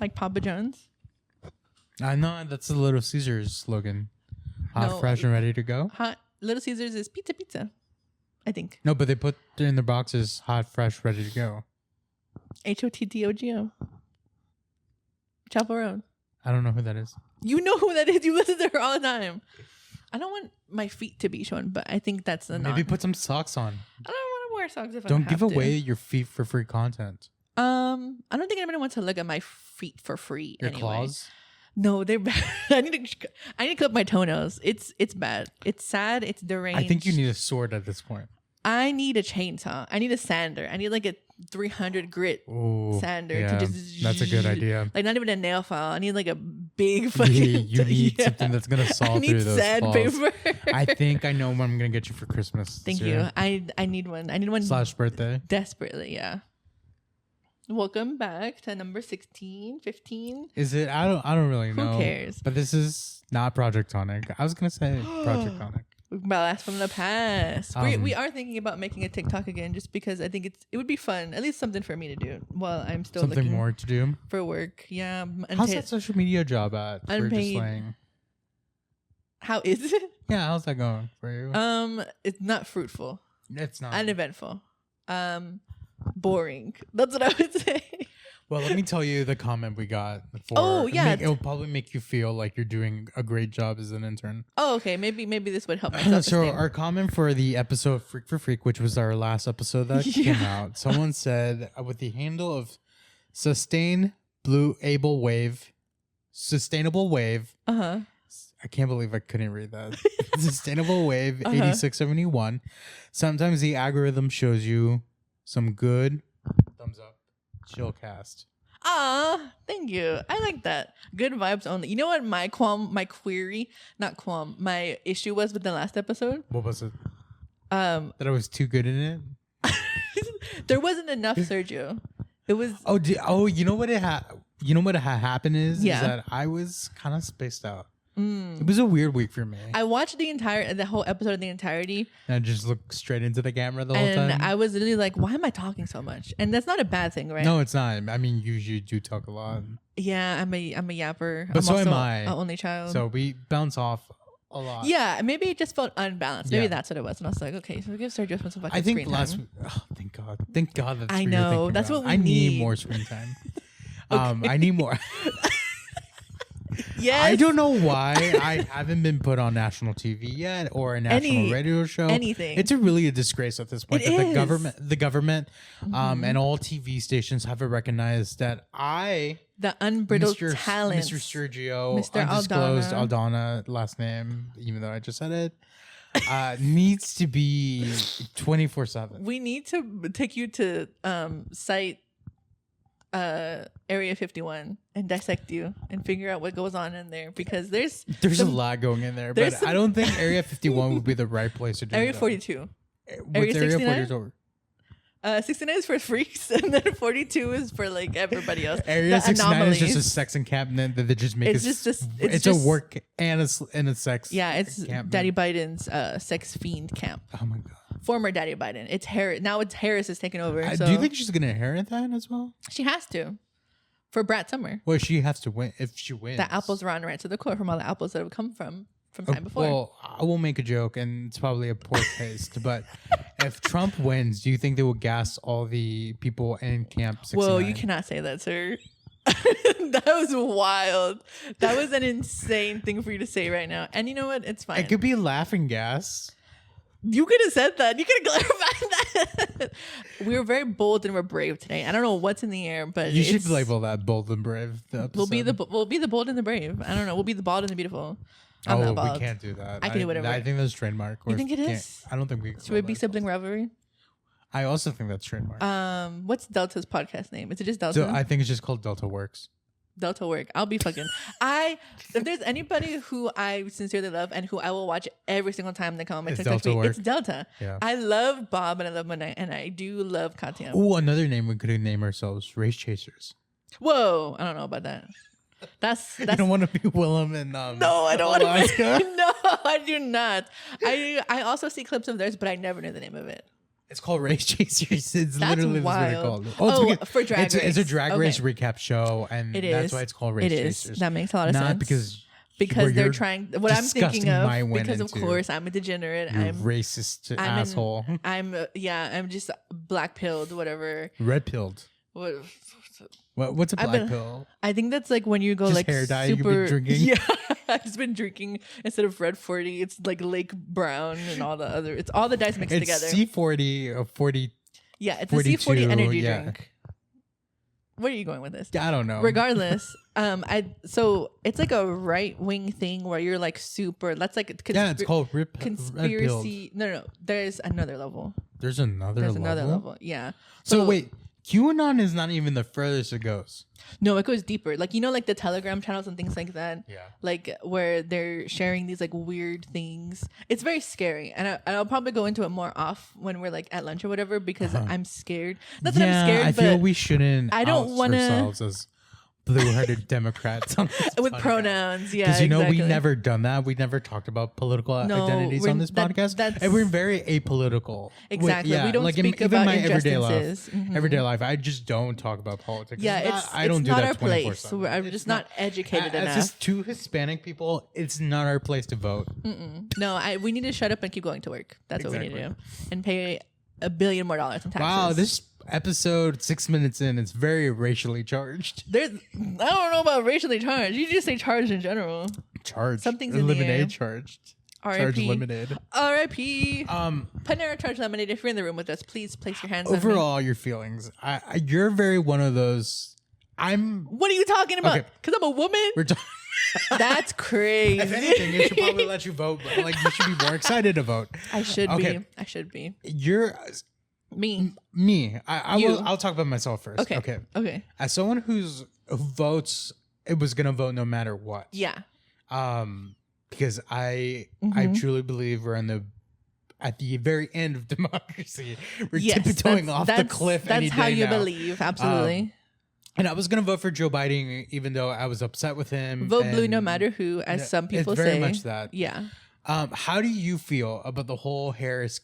Like Papa John's? I know that's the Little Caesars slogan. Hot, fresh, and ready to go. Hot Little Caesars is pizza, I think. No, but they put in their boxes hot, fresh, ready to go. HOTDOGO. Chapel Road. I don't know who that is. You know who that is. You listen to her all the time. I don't want my feet to be shown, but I think that's the Maybe put some socks on. I don't want to wear socks if I don't have give to. away your feet for free content. I don't think anybody wants to look at my feet for free. Your anyway. claws? No, they're bad. I need to clip my toenails. It's bad. It's sad. It's deranged. I think you need a sword at this point. I need a chainsaw. I need a sander. I need like a 300 grit sander to just. That's a good idea. Like not even a nail file. I need like a big fucking. fucking. You need something that's gonna saw through those sandpaper. I think I know what I'm gonna get you for Christmas. Thank you. I need one. I need one. / birthday. Desperately, yeah. Welcome back to number 16, 15. Is it? I don't really know. Who cares? But this is not Project Tonic. I was gonna say Project Tonic. Blast from the past. We are thinking about making a TikTok again, just because I think it would be fun. At least something for me to do while I'm still something looking more to do for work. Yeah. How's that social media job at? Unpaid. How is it? Yeah, how's that going for you? It's not fruitful. It's not Uneventful. Boring. That's what I would say. Well, let me tell you the comment we got. It'll probably make you feel like you're doing a great job as an intern. Oh, okay. Maybe this would help my So our comment for the episode Freak for Freak, which was our last episode that came out, someone said with the handle of sustainable wave. Uh-huh. I can't believe I couldn't read that. Sustainable wave 8671. Sometimes the algorithm shows you some good thumbs up. Chill cast. Ah, thank you. I like that. Good vibes only. You know what my issue was with the last episode? What was it? That I was too good in it? There wasn't enough Sergio. It was you know what happened is Yeah. that I was kind of spaced out. It was a weird week for me. I watched the whole episode in the entirety. And I just looked straight into the camera the whole time. And I was literally like, why am I talking so much? And that's not a bad thing, right? No, it's not. I mean, you do talk a lot. Yeah, I'm a yapper. But I'm so also am I. an only child. So we bounce off a lot. Yeah, maybe it just felt unbalanced. Maybe Yeah. that's what it was. And I was like, okay, so give Sergio some fucking I think screen last time. week. Oh, thank God. Thank God that's I what you're know. thinking That's about. what we I need need. more screen time. I need more. Yes. I don't know why I haven't been put on national TV yet or a national radio show. Anything. It's really a disgrace at this point It that is. the government, and all TV stations haven't recognized that the unbridled Mr. talent. Mr. Sergio, Mr. undisclosed Aldana last name, even though I just said it, needs to be 24/7. We need to take you to site Area 51 and dissect you and figure out what goes on in there, because there's a lot going in there, but I don't think Area 51 would be the right place to do Area that. 42. What's Area 69? 69 is for freaks, and then 42 is for like everybody else. Area 69 anomalies. is just a sex encampment that they just make. It's a work and a sex. Yeah, it's encampment. Daddy Biden's sex fiend camp. Oh my God. Former Daddy Biden. It's Harris. Now it's Harris is taking over. So Do you think she's gonna inherit that as well? she has to for Brat Summer? Well, she has to win if she wins. The apples run right to the core from all the apples that have come from time before. Well, I will make a joke, and it's probably a poor taste, but if Trump wins, do you think they will gas all the people in Camp 69? Whoa, you cannot say that, sir. That was wild. That was an insane thing for you to say right now. And you know what? It's fine. It could be laughing gas. You could have said that. You could have clarified that. We were very bold and we're brave today. I don't know what's in the air, but You should label that bold and brave. We'll be the bold and the brave. I don't know. We'll be the bald and the beautiful. I'm not bald. We can't do that. I can do whatever. I think that's trademark. You think it is? I don't think we. Should it be sibling rivalry? I also think that's trademark. What's Delta's podcast name? Is it just Delta? So I think it's just called Delta Works. Delta work. I'll be fucking. If there's anybody who I sincerely love and who I will watch every single time they come on my It's TikTok Delta feed, work. it's Delta. Yeah. I love Bob and I love Monet and I do love Katya. Oh, another name we could name ourselves: Race Chasers. Whoa, I don't know about that. That's You don't want to be Willem and no, I don't want Alaska? to. No, I do not. I also see clips of theirs, but I never knew the name of it. It's called Race Chasers. It's That's literally wild. what it's called. For Drag Race. It's a Drag Race Okay. recap show, and It that's is. why it's called Race It is. Chasers. That makes a lot of Not sense. Because they're trying. What I'm thinking disgusting of, mind went because of into. course I'm a degenerate. You I'm racist I'm asshole. I'm just black pilled, whatever. Red pilled. What's a I've black been- pill? I think that's like when you go Just like hair dye you've super. been drinking? Yeah, I've just been drinking instead of red 40. It's like Lake Brown and all the other. It's all the dyes mixed It's together. C40 or 40. Yeah, it's a 42, C40 energy yeah. drink. Where are you going with this? I don't know. Regardless, so it's like a right wing thing where you're like super. That's like It's called Red Pilled. conspiracy. No. There's another level. There's another There's level. another level. Yeah. So wait, QAnon is not even the furthest it goes. No, it goes deeper. Like like the Telegram channels and things like that. Yeah. Like where they're sharing these like weird things. It's very scary, and I'll probably go into it more off when we're like at lunch or whatever because I'm scared. Not that I'm scared, I feel but we shouldn't. I don't out wanna- ourselves as blue-headed Democrats on this with podcast. pronouns. Yeah, Because exactly. we never done that. We never talked about political No, identities we're- on this podcast, that's- and we're very apolitical. Exactly. Yeah, We don't like speak even about my everyday life. injustices. Mhm. Everyday life, I just don't talk about politics. Yeah, I don't do not that our 24/7. place. So I'm just not educated As enough. just two Hispanic people, it's not our place to vote. No, we need to shut up and keep going to work. That's what we need to Exactly. do, and pay $1 billion more in taxes. Wow, this episode 6 minutes in, it's very racially charged. I don't know about racially charged. You just say charged in general. Charged. Something's in the air. lemonade charged. Charged R.I.P. lemonade. R.I.P. Um, Panera Charged Lemonade. If you're in the room with us, please place your hands on me. overall, your feelings. You're very one of those. What are you talking about? Okay. Because I'm a woman? We're talking. That's crazy. If anything, it should probably let you vote. But like, you should be more excited to vote. I should Okay. be. I should be. You're Me. me. I You. will. I'll talk about myself first. Okay. Okay. Okay. As someone who votes, it was gonna vote no matter what. Yeah. Because I Mhm. truly believe we're at the very end of democracy. We're Yes, tiptoeing off the cliff. That's any how day you now. believe. Absolutely. And I was gonna vote for Joe Biden, even though I was upset with him. Vote blue and- no matter who, as Yeah, some people it's very say. much that. Yeah. How do you feel about the whole Harris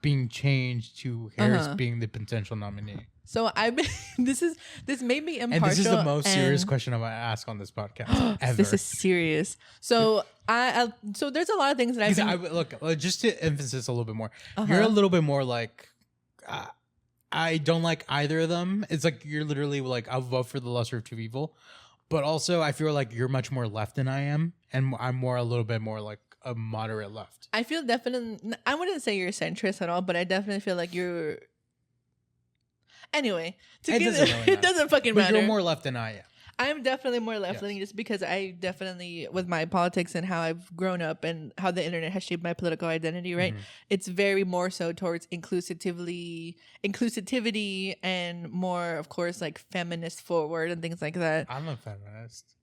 being changed to Harris being the potential nominee? So I've been. This made me impartial. And this is the most serious and- question I'm gonna ask on this podcast ever. This is serious. So so there's a lot of things that I've Because been. look, just to emphasize a little bit more, Uh-huh. you're a little bit more like, I don't like either of them. It's like you're literally like, I'll vote for the lesser of two evil, but also I feel like you're much more left than I am, and I'm a little bit more like a moderate left. I feel definitely. I wouldn't say you're a centrist at all, but I definitely feel like you're. Anyway, It doesn't really matter. it doesn't fucking But matter. you're more left than I am. I'm definitely more left leaning just because I definitely, with my politics and how I've grown up and how the internet has shaped my political identity, right? Mm-hmm. It's very more so towards inclusivity and more, of course, like feminist forward and things like that. I'm a feminist.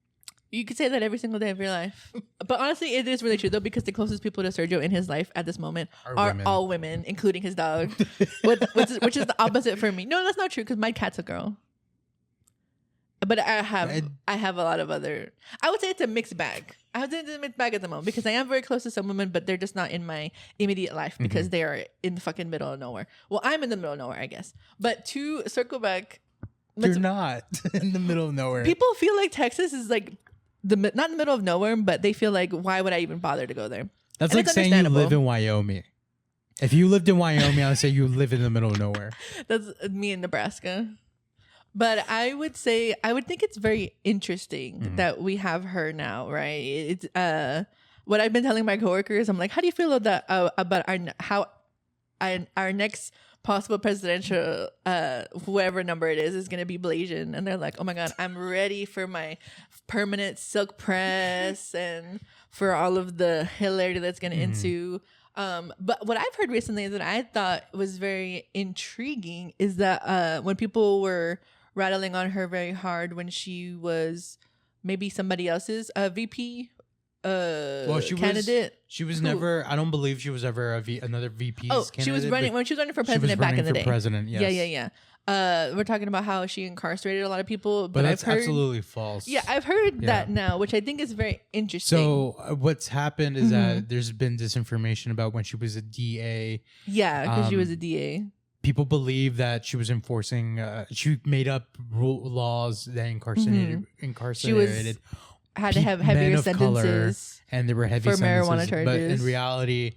You could say that every single day of your life. But honestly, it is really true though, because the closest people to Sergio in his life at this moment are women. all women, including his dog, which is the opposite for me. No, that's not true because my cat's a girl. But I have a lot of other. I would say it's a mixed bag. I would say it's a mixed bag at the moment because I am very close to some women, but they're just not in my immediate life because they are in the fucking middle of nowhere. Well, I'm in the middle of nowhere, I guess. But to circle back, You're not in the middle of nowhere. people feel like Texas is like not in the middle of nowhere, but they feel like, why would I even bother to go there? That's And like it's saying you live understandable. in Wyoming. If you lived in Wyoming, I would say you live in the middle of nowhere. That's me in Nebraska. But I would think it's very interesting that we have her now, right? It's what I've been telling my coworkers. I'm like, how do you feel about our next possible presidential whoever number it is going to be Blasian? And they're like, oh my god, I'm ready for my permanent silk press and for all of the hilarity that's going to ensue. But what I've heard recently that I thought was very intriguing is that when people were rattling on her very hard when she was maybe somebody else's VP candidate. She was Who? never. I don't believe she was ever another VP's candidate. She was running when she was running for she was president back in running the for day. president. Yes. Yeah. we're talking about how she incarcerated a lot of people, But that's I've heard, absolutely false. yeah, I've heard that now, which I think is very interesting. So what's happened is that there's been disinformation about when she was a DA. Yeah, because she was a DA. People believe that she was enforcing. She made up laws that incarcerated. Had to have heavier sentences, and there were heavy for sentences, marijuana charges. But in reality,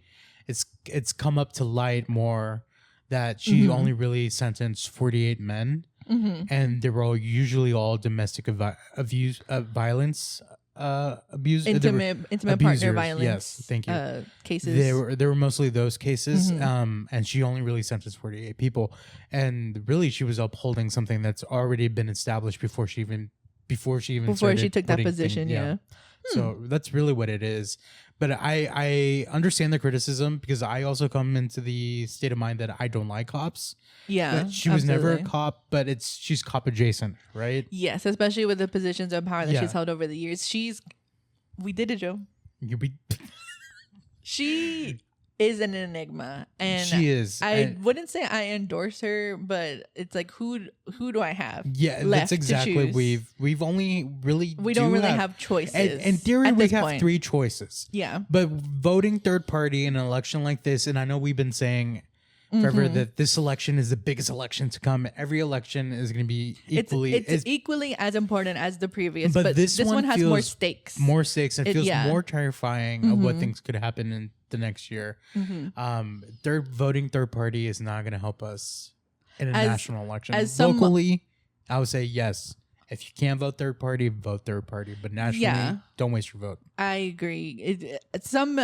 it's come up to light more that she only really sentenced 48 men, and they were usually all domestic violence abuse, intimate partner violence. Yes, thank you. Cases. There were mostly those cases, and she only really sentenced 48 people, and really she was upholding something that's already been established before she took that position. Yeah. So that's really what it is. But I understand the criticism because I also come into the state of mind that I don't like cops. Yeah, but she was never a cop, but she's cop adjacent, right? Yes, especially with the positions of power that she's held over the years. We did it, Joe. She is an enigma, and she is. I wouldn't say I endorse her, but it's like who do I have? Yeah, that's exactly. We've only really don't really have choices. In theory, we have 3 choices. Yeah, but voting third party in an election like this, and I know we've been saying forever that this election is the biggest election to come. Every election is going to be equally. It's equally as important as the previous, but this one has more stakes. More stakes. It feels more terrifying of what things could happen in the next year. Voting third party is not going to help us in a national election. Locally, I would say yes. If you can't vote third party, vote third party. But nationally, don't waste your vote. I agree. Some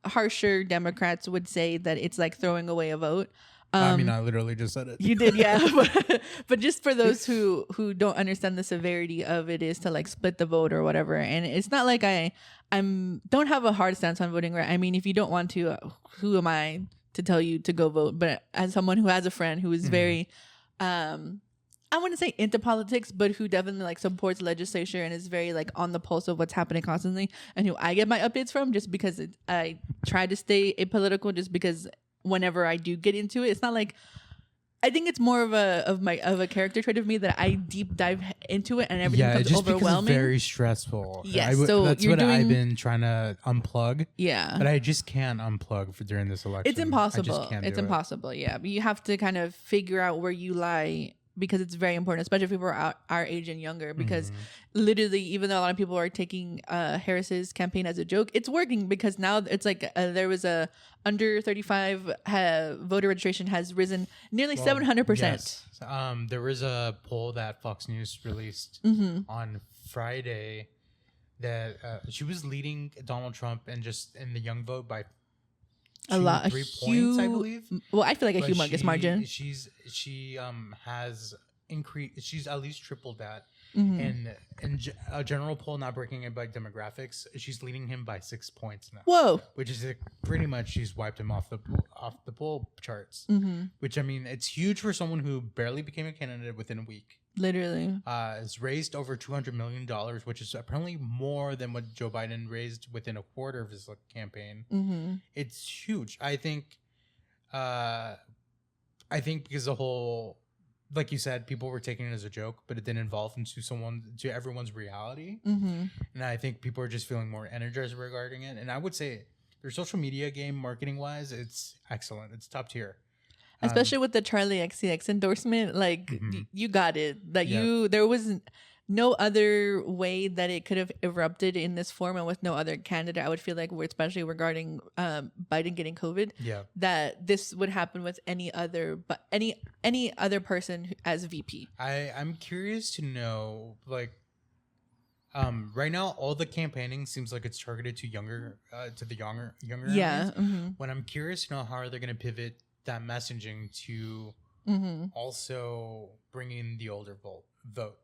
harsher Democrats would say that it's like throwing away a vote. I mean, I literally just said it. You did, yeah. But just for those who don't understand the severity of it is to like split the vote or whatever. And it's not like I'm don't have a hard stance on voting. Right? I mean, if you don't want to, who am I to tell you to go vote? But as someone who has a friend who is very, I wouldn't say into politics, but who definitely like supports legislature and is very like on the pulse of what's happening constantly, and who I get my updates from just because I try to stay apolitical, just because whenever I do get into it, it's not like I think it's more of a character trait of me that I deep dive into it and everything becomes overwhelming. It's very stressful. Yes, so that's what I've been trying to unplug. Yeah, but I just can't unplug during this election. It's impossible. It's impossible. Yeah, but you have to kind of figure out where you lie, because it's very important, especially if people are our age and younger, because literally, even though a lot of people are taking Harris's campaign as a joke, it's working, because now it's like there was a under 35 voter registration has risen nearly 700%. Yes. There was a poll that Fox News released on Friday that she was leading Donald Trump and just in the young vote by 3 points, I believe. Well, I feel like a humongous margin. She has increased. She's at least tripled that. And in a general poll, not breaking it by demographics, she's leading him by 6 points now. Whoa! Which is pretty much she's wiped him off the poll charts. Which, I mean, it's huge for someone who barely became a candidate within a week. Literally, has raised over $200 million, which is apparently more than what Joe Biden raised within a quarter of his campaign. It's huge. I think because the whole, like you said, people were taking it as a joke, but it didn't evolve into everyone's reality. And I think people are just feeling more energized regarding it. And I would say their social media game, marketing wise, it's excellent. It's top tier. Especially with the Charlie XCX endorsement, like you got it. There was no other way that it could have erupted in this form, and with no other candidate, I would feel like, especially regarding Biden getting COVID, that this would happen with any other person as VP. I'm curious to know, like, right now all the campaigning seems like it's targeted to the younger. Yeah. When I'm curious to know how are they going to pivot that messaging to also bring in the older vote,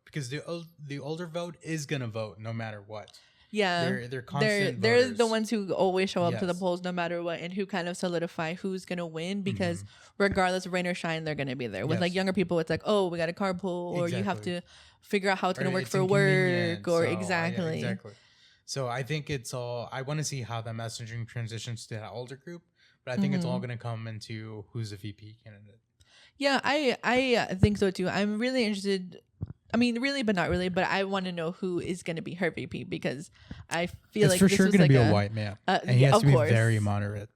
because the older vote is gonna vote no matter what. Yeah, they're constant. They're the ones who always show up to the polls no matter what, and who kind of solidify who's gonna win, because regardless of rain or shine, they're gonna be there. With like younger people, it's like, oh, we got a carpool, or you have to figure out how it's gonna work for work, or exactly. So I think it's all. I want to see how that messaging transitions to that older group. But I think it's all going to come into who's a VP candidate. Yeah, I think so too. I'm really interested. I mean, really, but not really. But I want to know who is going to be her VP because I feel It's like for this sure was going like to be a white man, and he yeah, has of to be course, very moderate.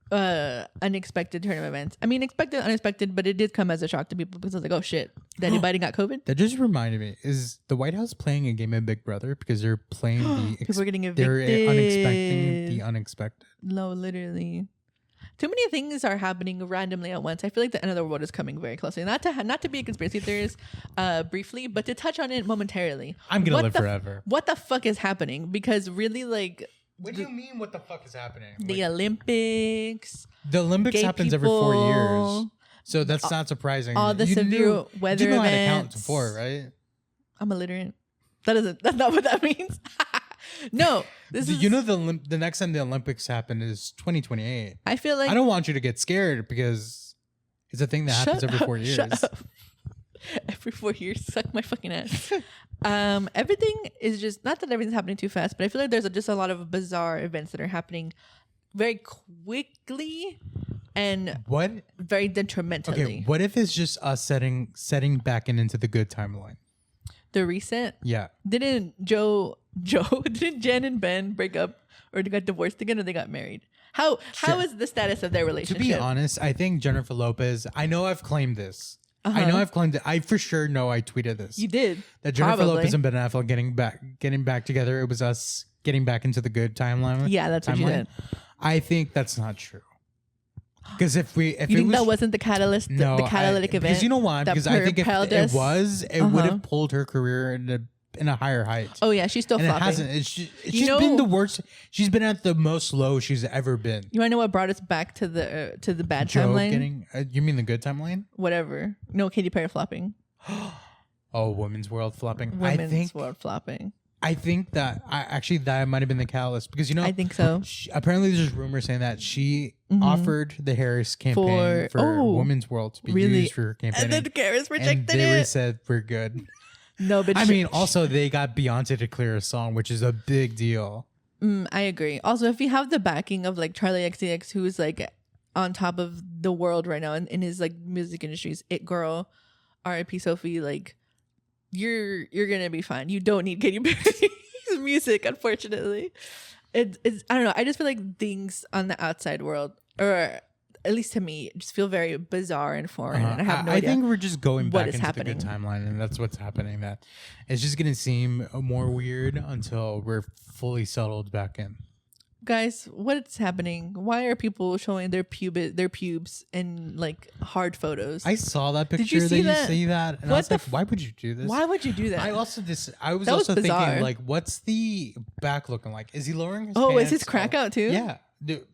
unexpected turn of events. I mean, expected, unexpected, but it did come as a shock to people because I was like, oh shit, did anybody got COVID? That just reminded me: is the White House playing a game of Big Brother because they're playing the People are getting they're evicted. unexpecting the unexpected. No, literally. Too many things are happening randomly at once. I feel like the end of the world is coming very closely. Not to be a conspiracy theorist, briefly, but to touch on it momentarily. I'm gonna live forever. What the fuck is happening? Because really, like, What do you mean? What the fuck is happening? the Olympics. The Olympics happens every 4 years, so that's not surprising. All the severe weather you know events. how to count to 4, right? I'm illiterate. That's not what that means. No, You know the next time the Olympics happen is 2028. I feel like I don't want you to get scared because it's a thing that happens every 4 years. Shut up. Every 4 years, suck my fucking ass. Everything is just not that everything's happening too fast, but I feel like there's just a lot of bizarre events that are happening very quickly and What? very detrimentally. Okay, what if it's just us setting back into the good timeline? The reset. Yeah. Didn't didn't Jen and Ben break up or they got divorced again or they got married? How is the status of their To relationship? be honest, I think Jennifer Lopez, I know I've claimed this. Uh-huh. I know I've claimed it. I for sure know I tweeted this. You did. That Jennifer Probably. Lopez and Ben Affleck getting back together. It was us getting back into the good timeline. Yeah, that's what you timeline. did. I think that's not true. Because if You it think was, that wasn't the catalyst, no, the catalytic event? Because you know why? that Because I think if propelled it us? was, it would have pulled her career in a higher height. Oh yeah, she's still and flopping. it hasn't. She's been the worst. She's been at the most low she's ever been. You want to know what brought us back to the bad Joe timeline? getting. You mean the good timeline? Whatever. No, Katy Perry flopping. Oh, women's world flopping. Women's world flopping. I think that that might have been the catalyst because I think so. Apparently, there's rumors saying that she offered the Harris campaign for Women's World to be used for campaigning, and then Harris rejected and they it. said we're good. No, but I mean, also they got Beyonce to clear a song, which is a big deal. I agree. Also, if you have the backing of like Charlie XCX, who's like on top of the world right now in his like music industries, It Girl, R.I.P. Sophie, like you're gonna be fine. You don't need Katy Perry's music, unfortunately. It's I don't know. I just feel like things on the outside world, or at least to me, just feel very bizarre and foreign. And I have no idea. I think we're just going what back is into happening. the good timeline, and that's what's happening. That it's just gonna seem more weird until we're fully settled back in. Guys, what's happening? Why are people showing their pubes in like hard photos? I saw that picture. Did you see that? You see that? And What I was the like, why would you do this? Why would you do that? I was That also was bizarre. thinking, like, what's the back looking like? Is he lowering his Oh, pants? is his crack out too? Yeah. Dude,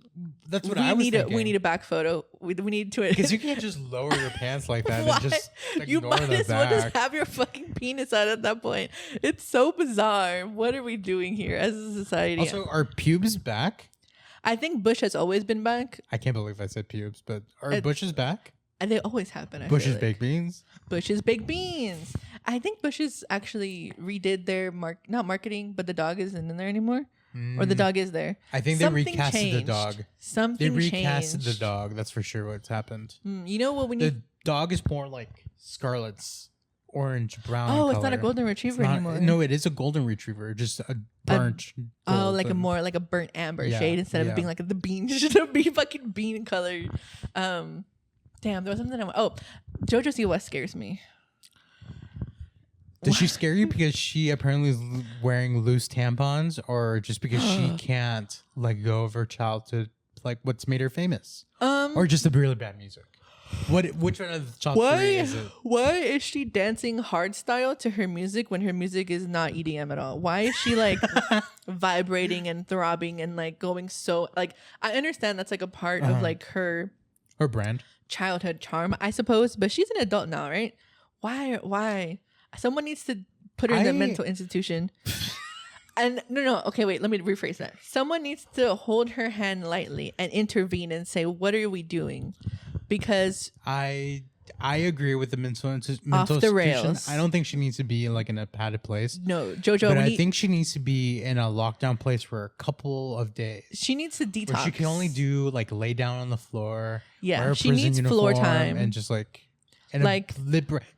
that's what I was thinking. We need a back photo. We need to. Because you can't just lower your pants like that Why? and just You ignore might the as well just back. have your fucking penis out at that point. It's so bizarre. What are we doing here as a society? Also, are pubes back? I think Bush has always been back, I can't believe I said pubes, but are It- bushes back? and they always happen. I Bush's feel like. baked beans? Bush's baked beans. I think Bush's actually redid their not marketing, but the dog isn't in there anymore, or the dog is there. I think Something they recasted changed. the dog. Something They recasted changed. the dog. That's for sure what's happened. You know what we need? The dog is more like Scarlet's orange brown. Oh, it's not a color. golden retriever It's not- anymore. No, it is a golden retriever, just a burnt. Oh, like a golden. more like a burnt amber Yeah, shade instead of yeah. being like the bean. It should be fucking bean colored. Damn, there was something. JoJo Siwa West scares me. Does she scare you because she apparently is wearing loose tampons, or just because she can't let go of her childhood, like what's made her famous, or just the really bad music? Which one of the top three is it? Why is she dancing hard style to her music when her music is not EDM at all? Why is she like vibrating and throbbing and like going so like I understand that's like a part of like her Her brand. childhood charm, I suppose, but she's an adult now, right? Why? Someone needs to put her in a mental institution. And no, okay, wait, let me rephrase that. Someone needs to hold her hand lightly and intervene and say, "What are we doing?" Because I agree with the mental Off the institution. rails. I don't think she needs to be like in a padded place. no, JoJo, But I think she needs to be in a lockdown place for a couple of days. she needs to Where detox. she can only do like lay down on the floor. Yeah, wear a she prison needs floor uniform, time. and just like and like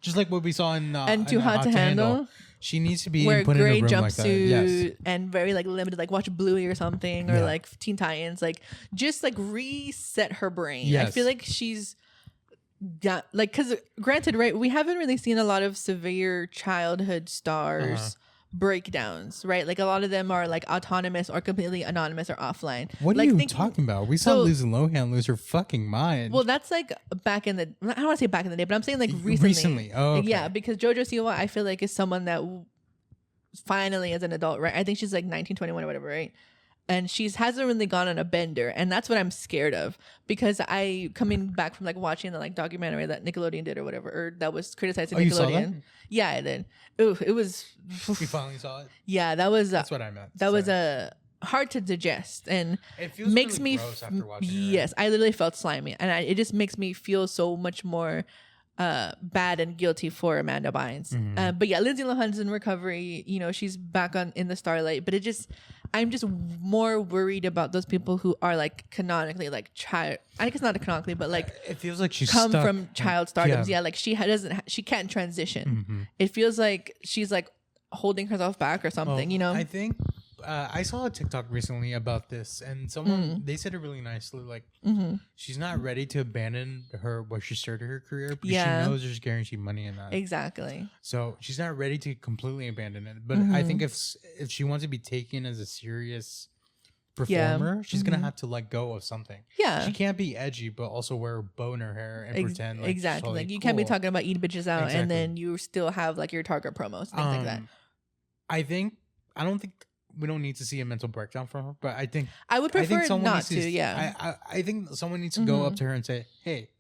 just like what we saw in and Too Hot to Handle. She needs to be Wear put in a gray room like that. jumpsuit Yes. and very like limited, like watch Bluey or something, or Yeah. like Teen Titans, like just like reset her brain. I Yes. feel like she's got like, because granted, right, we haven't really seen a lot of severe childhood stars breakdowns, right? Like a lot of them are like autonomous or completely anonymous or offline. What are like, you talking about? We saw Lindsay Lohan lose her fucking mind. Well, that's like back in the, I don't want to say back in the day, but I'm saying like recently. Oh, okay. Yeah, because JoJo Siwa, I feel like is someone that finally as an adult, right? I think she's like 19, 21 or whatever, right? And she hasn't really gone on a bender, and that's what I'm scared of, because I coming back from like watching the like documentary that Nickelodeon did or whatever, or that was criticizing Nickelodeon. You saw that? Yeah, I did. Ooh, it was. You finally saw it. Yeah, that was. That's what I meant. That was hard to digest, and it feels makes really me gross after watching it. Yes, I literally felt slimy, and it just makes me feel so much more bad and guilty for Amanda Bynes. Mm-hmm. But yeah, Lindsay Lohan's in recovery. You know, she's back in the starlight, but I'm just more worried about those people who are like canonically like child. I guess not canonically, but like it feels like she's come stuck. from child stardoms. Yeah. Yeah, like she can't transition. Mm-hmm. It feels like she's like holding herself back or something. You know, I think I saw a TikTok recently about this, and someone they said it really nicely. Like she's not ready to abandon where she started her career because she knows there's guaranteed money in that. Exactly. So she's not ready to completely abandon it. But I think if she wants to be taken as a serious performer, she's gonna have to let go of something. Yeah, she can't be edgy, but also wear a bow in her hair and pretend like exactly. Totally like you cool. can't be talking about eat bitches out and then you still have like your Target promos, things like that. I don't think we don't need to see a mental breakdown from her, but I think I would prefer not to. I think someone needs to go up to her and say, "Hey,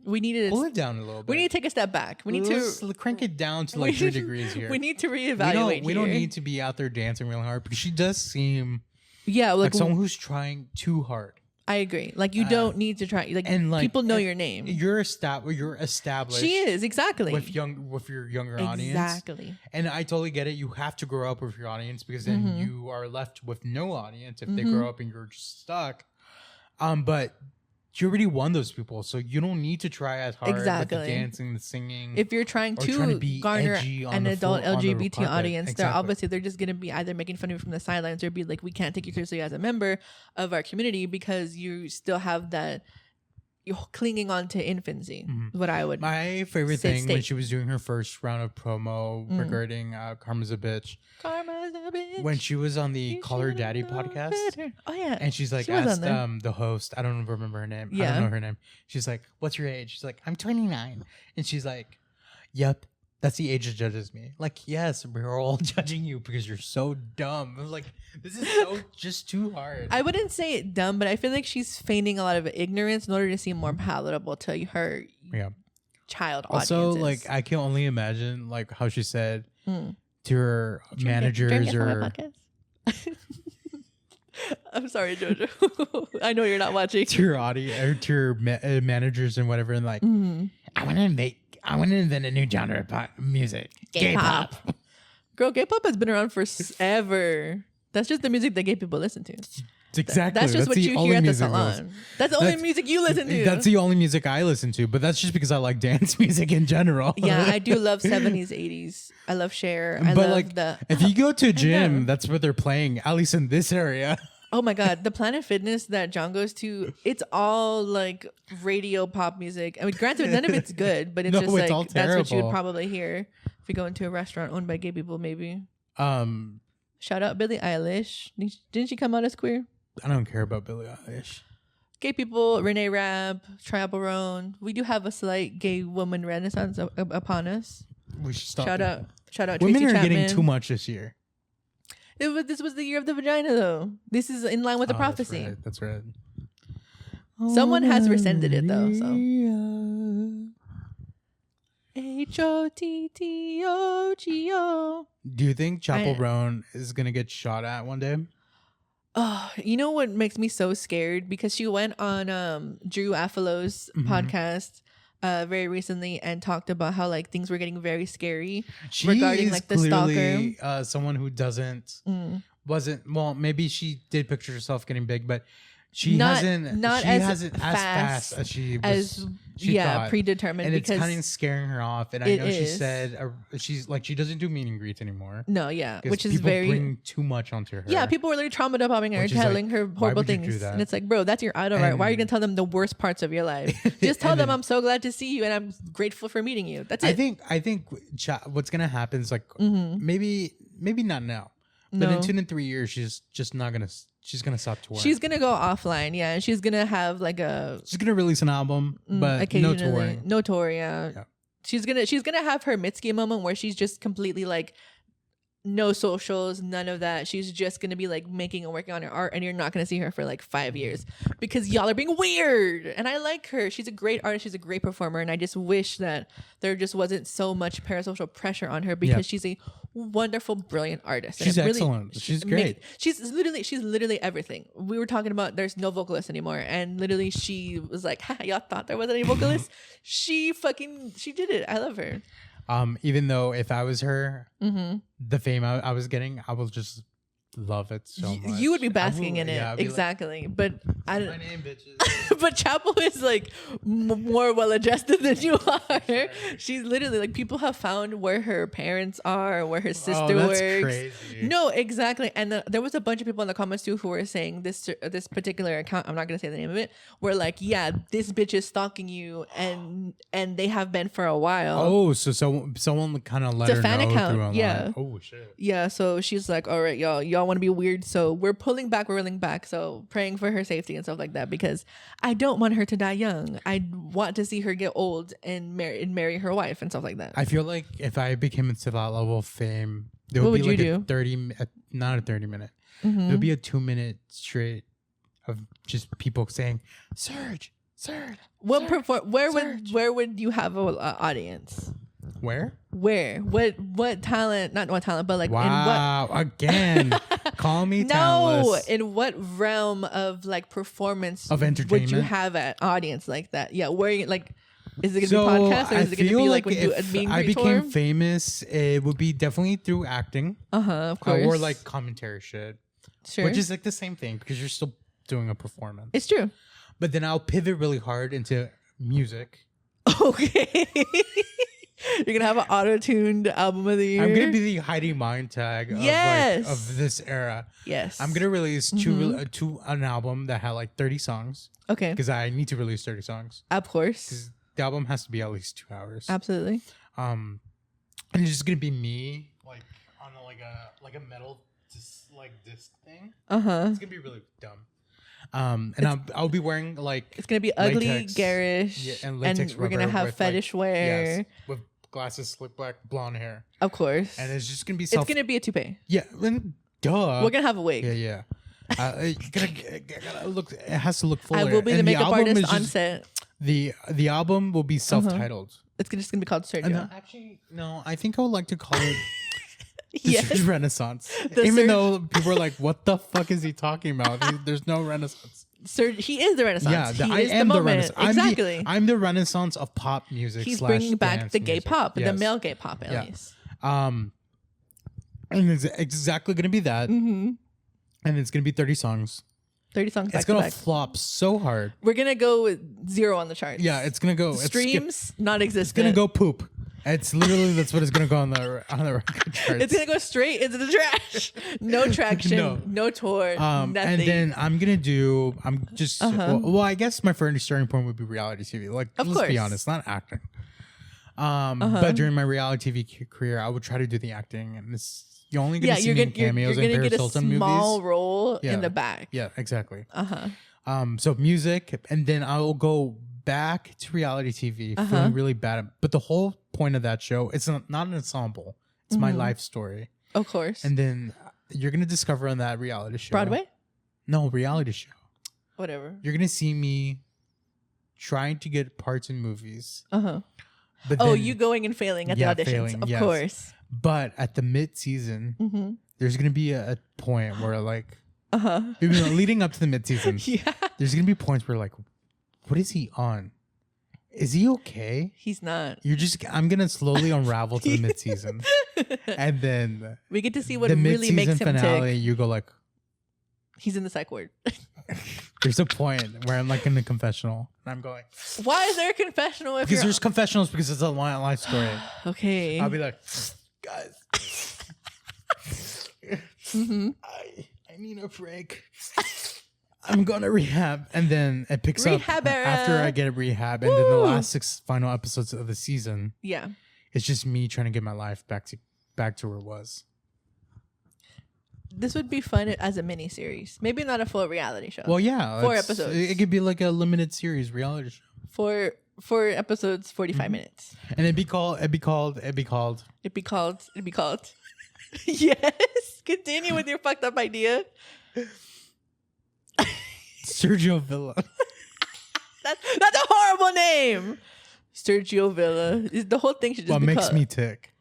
we need to pull it down a little bit. We need to take a step back. We need to crank it down to like 3 degrees here. We need to reevaluate. We don't need to be out there dancing really hard because she does seem like someone who's trying too hard. I agree. Like you don't need to try. Like, and like people know your name. You're established. She is exactly with your younger audience. Exactly. And I totally get it. You have to grow up with your audience because then you are left with no audience if they grow up and you're just stuck. But you already won those people, so you don't need to try as hard with the dancing, the singing. If you're trying to garner an adult LGBT audience, they're just gonna be either making fun of you from the sidelines or be like, we can't take you seriously as a member of our community because you still have that you're clinging on to infancy. What I would my favorite thing when she was doing her first round of promo regarding Karma's a Bitch. Karma's a bitch. When she was on the Call Her Daddy podcast. Oh yeah. And she's like asked the host, I don't remember her name. Yeah. I don't know her name. She's like, "What's your age?" She's like, "I'm 29." And she's like, "Yep. That's the age that judges me." Like, yes, we're all judging you because you're so dumb. I was like, this is so just too hard. I wouldn't say it dumb, but I feel like she's feigning a lot of ignorance in order to seem more palatable to her child audiences. Also, like, I can only imagine like how she said to her managers or. I'm sorry, Jojo. I know you're not watching. To your audience or to your managers and whatever, and like, I want to invent a new genre of music. Gay pop. Girl, gay pop has been around for ever. That's just the music that gay people listen to. Exactly. That's just what you hear at the salon. That's the only music you listen to. That's the only music I listen to, but that's just because I like dance music in general. Yeah, I do love 70s, 80s. I love Cher. I love like, if you go to a gym, that's what they're playing, at least in this area. Oh my God, the Planet Fitness that John goes to, it's all like radio pop music. I mean, granted, none of it's good, but it's just like that's what you would probably hear if you go into a restaurant owned by gay people, maybe. Shout out Billie Eilish. Didn't she come out as queer? I don't care about Billie Eilish. Gay people, Renee Rapp, Trial Barone. We do have a slight gay woman renaissance upon us. We should stop. Shout out Women Tracy are Chapman. getting too much this year. This was the year of the vagina, though. This is in line with the prophecy. That's right. Someone has rescinded it, though. So. H-O-T-T-O-G-O. Do you think Chapel Roan is gonna get shot at one day? Oh, you know what makes me so scared? Because she went on Drew Afalo's podcast very recently and talked about how like things were getting very scary regarding like the stalker. Someone who wasn't well, maybe she did picture herself getting big, but She hasn't as fast as she thought. predetermined, and it's because kind of scaring her off. And I know she said she's like, she doesn't do meet and greets anymore. No, yeah, 'Cause which is people very bring too much onto her. Yeah, people were literally trauma dumping her, Which is telling like, her why horrible would you do things, that? and it's like, bro, that's your idol, right? Why are you gonna And- tell them the worst parts of your life? Just tell And them, then- I'm so glad to see you, and I'm grateful for meeting you. That's it. I think what's gonna happen is like maybe not now, but No. in 2 to 3 years she's just not gonna. She's gonna stop touring. She's gonna go offline, yeah, and she's gonna have like a She's gonna release an album, but no occasionally touring. no tour, yeah. Yeah. She's gonna have her Mitski moment where she's just completely like no socials, none of that. She's just gonna be like making and working on her art, and you're not gonna see her for like 5 years because y'all are being weird. And I like her. She's a great artist. She's a great performer, and I just wish that there just wasn't so much parasocial pressure on her because she's a wonderful, brilliant artist. And She's it really- excellent. She's great. She's literally everything. We were talking about there's no vocalist anymore, and literally she was like, ha, y'all thought there wasn't any vocalist. she did it. I love her. Even though if I was her, Mm-hmm. the fame I was getting, I will just love it so much. You would be basking in it, I'd be like, exactly. But I my don't. name, bitches. But Chapel is like more well adjusted than you are. She's literally like, people have found where her parents are, where her sister that's works. crazy. No, exactly. And there was a bunch of people in the comments too who were saying this particular account, I'm not gonna say the name of it, were like, yeah, this bitch is stalking you, and they have been for a while. Oh, so someone kind of let It's a her fan know account, through online. yeah. Oh shit. Yeah, so she's like, all right, y'all want to be weird, so we're reeling back, so praying for her safety and stuff like that, because I don't want her to die young. I want to see her get old and marry her wife and stuff like that. I feel like if I became into that level of fame, there What would be would like you a do? 30, not a 30-minute. Mhm. There would be a 2-minute straight of just people saying, Serge. What Serge, where would you have an audience? Where? Where? What talent? Not what talent, but like Wow. Again. Call me in what? No, talentless. in what realm of like performance Of would you entertainment? have an audience like that? Yeah, where you like? Is it gonna So be podcast or I is it gonna feel be like like when you do a if meet and I greet became tour? famous, it would be definitely through acting Of course. or like commentary shit, sure. which is like the same thing because you're still doing a performance. It's true. But then I'll pivot really hard into music. Okay. You're gonna have an auto-tuned album of the year. I'm gonna be the Heidi Montag Yes. of this era. Yes. I'm gonna release an album that had like 30 songs Okay. because I need to release 30 songs Of course. because the album has to be at least 2 hours. Absolutely. And it's just gonna be me like on a metal disc thing. It's gonna be really dumb. And I'll be wearing like It's gonna be ugly, latex. garish, Yeah, and and latex we're gonna rubber have with, fetish like, wear. yes, with glasses, slick back, blonde hair, Of course. and it's just gonna be It's gonna be a toupee. yeah, and duh. We're gonna have a wig. Yeah. You gotta look. It has to look fuller. I will be the And makeup album artist is on just- set. The album will be self-titled. It's just gonna be called Sergio. No, I think I would like to call it the Yes. Surge Renaissance. The Even Surge- though people are like, "What the fuck is he talking about?" There's no Renaissance. He is the Renaissance. Yeah, he I is am the the moment. Renaissance. Exactly. I'm the Renaissance of pop music. He's / bringing back dance the gay music. pop, the Yes. male gay pop at Yeah. least. And it's exactly gonna be that, Mm-hmm. and it's gonna be 30 songs. 30 songs It's back to gonna back. flop so hard. We're gonna go with 0 on the charts. Yeah, it's gonna go. Streams not It's existent. gonna go poop. It's literally that's what it's gonna go on the record charts. It's gonna go straight into the trash. No traction. No tour. Nothing. And then I'm just well, I guess my first starting point would be reality TV. Like, Of let's be course. honest, not acting. But during my reality TV career, I would try to do the acting, and you're only gonna see you're me gonna, in cameos you're and gonna Paris get a Hilton small movies. role Yeah. in the back. Yeah, exactly. Uh-huh. So music, and then I will go back to reality TV, Uh-huh. feeling really bad. But the whole point of that show, it's not an ensemble. It's my life story. Of course. And then you're gonna discover on that reality show. Broadway? No, reality show. Whatever. You're gonna see me trying to get parts in movies. Uh-huh. But Oh, then- you going and failing at Yeah, the auditions. failing, Of yes. course. But at the mid-season, Mm-hmm. there's gonna be a point where like Uh-huh. even leading up to the mid-season, Yeah. there's gonna be points where like, what is he on? Is he okay? He's not. I'm gonna slowly unravel to the mid-season, and then We get to see what the really mid-season makes him finale, tick. you go like, He's in the psych ward. There's a point where I'm like in the confessional and I'm going, Why is there a confessional? If because there's confessionals because it's a life story. Okay. I'll be like, guys, I need a break. I'm going to rehab. And then it picks Rehab up era. after I get a rehab. And then the last 6 final episodes of the season, Yeah. it's just me trying to get my life back to where it was. This would be fun as a mini series. Maybe not a full reality show. Well, yeah. 4 episodes. It could be like a limited series reality show. 4 episodes, 45 minutes. And it'd be called. Yes. Continue with your fucked up idea. Sergio Villa. That's a horrible name. Sergio Villa. The whole thing should just What be makes called. me tick?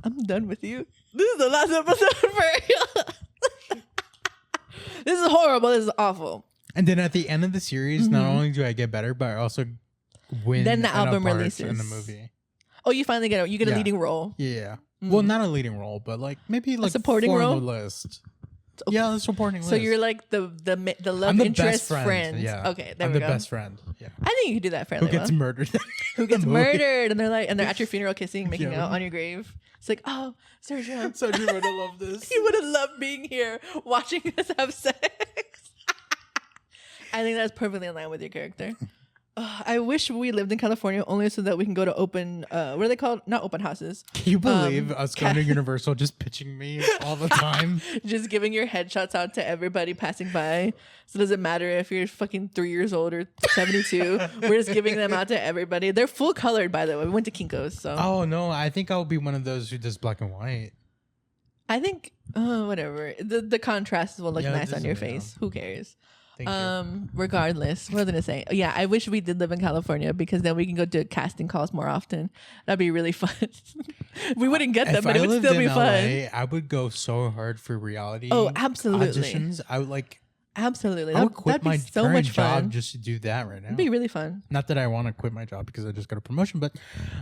I'm done with you. This is the last episode for you. This is horrible. This is awful. And then at the end of the series, not only do I get better, but I also win. Then the an album part releases in the movie. Oh, you finally get a leading role. Yeah. Well, not a leading role, but like maybe like supporting four on role? the list. Yeah, the supporting list. So you're like the love I'm the interest best friend. Yeah. Okay, there I'm we the go. best friend. Yeah. I think you could do that fairly Who gets well. murdered? Who gets The movie. murdered? And they're at your funeral kissing, making Yeah. out on your grave. It's like, oh, Sergio. Sergio would have loved this. He would have loved being here, watching us have sex. I think that's perfectly in line with your character. I wish we lived in California only so that we can go to open, what are they called? Not open houses. Can you believe us going to Universal just pitching me all the time? Just giving your headshots out to everybody passing by. So it doesn't matter if you're fucking 3 years old or 72. We're just giving them out to everybody. They're full colored, by the way. We went to Kinko's, so. Oh, no. I think I'll be one of those who does black and white. I think, whatever. The contrast will look Yeah, it nice on your doesn't, yeah. face. Who cares? Thank you. Regardless, what was I gonna say? Yeah, I wish we did live in California because then we can go to casting calls more often. That'd be really fun. We wouldn't get them, If but I it would lived still be in fun. LA, I would go so hard for reality. Oh, absolutely. Auditions. I would like. Absolutely. I would quit That'd be my so current much job fun. just to do that right now. It'd be really fun. Not that I want to quit my job because I just got a promotion, but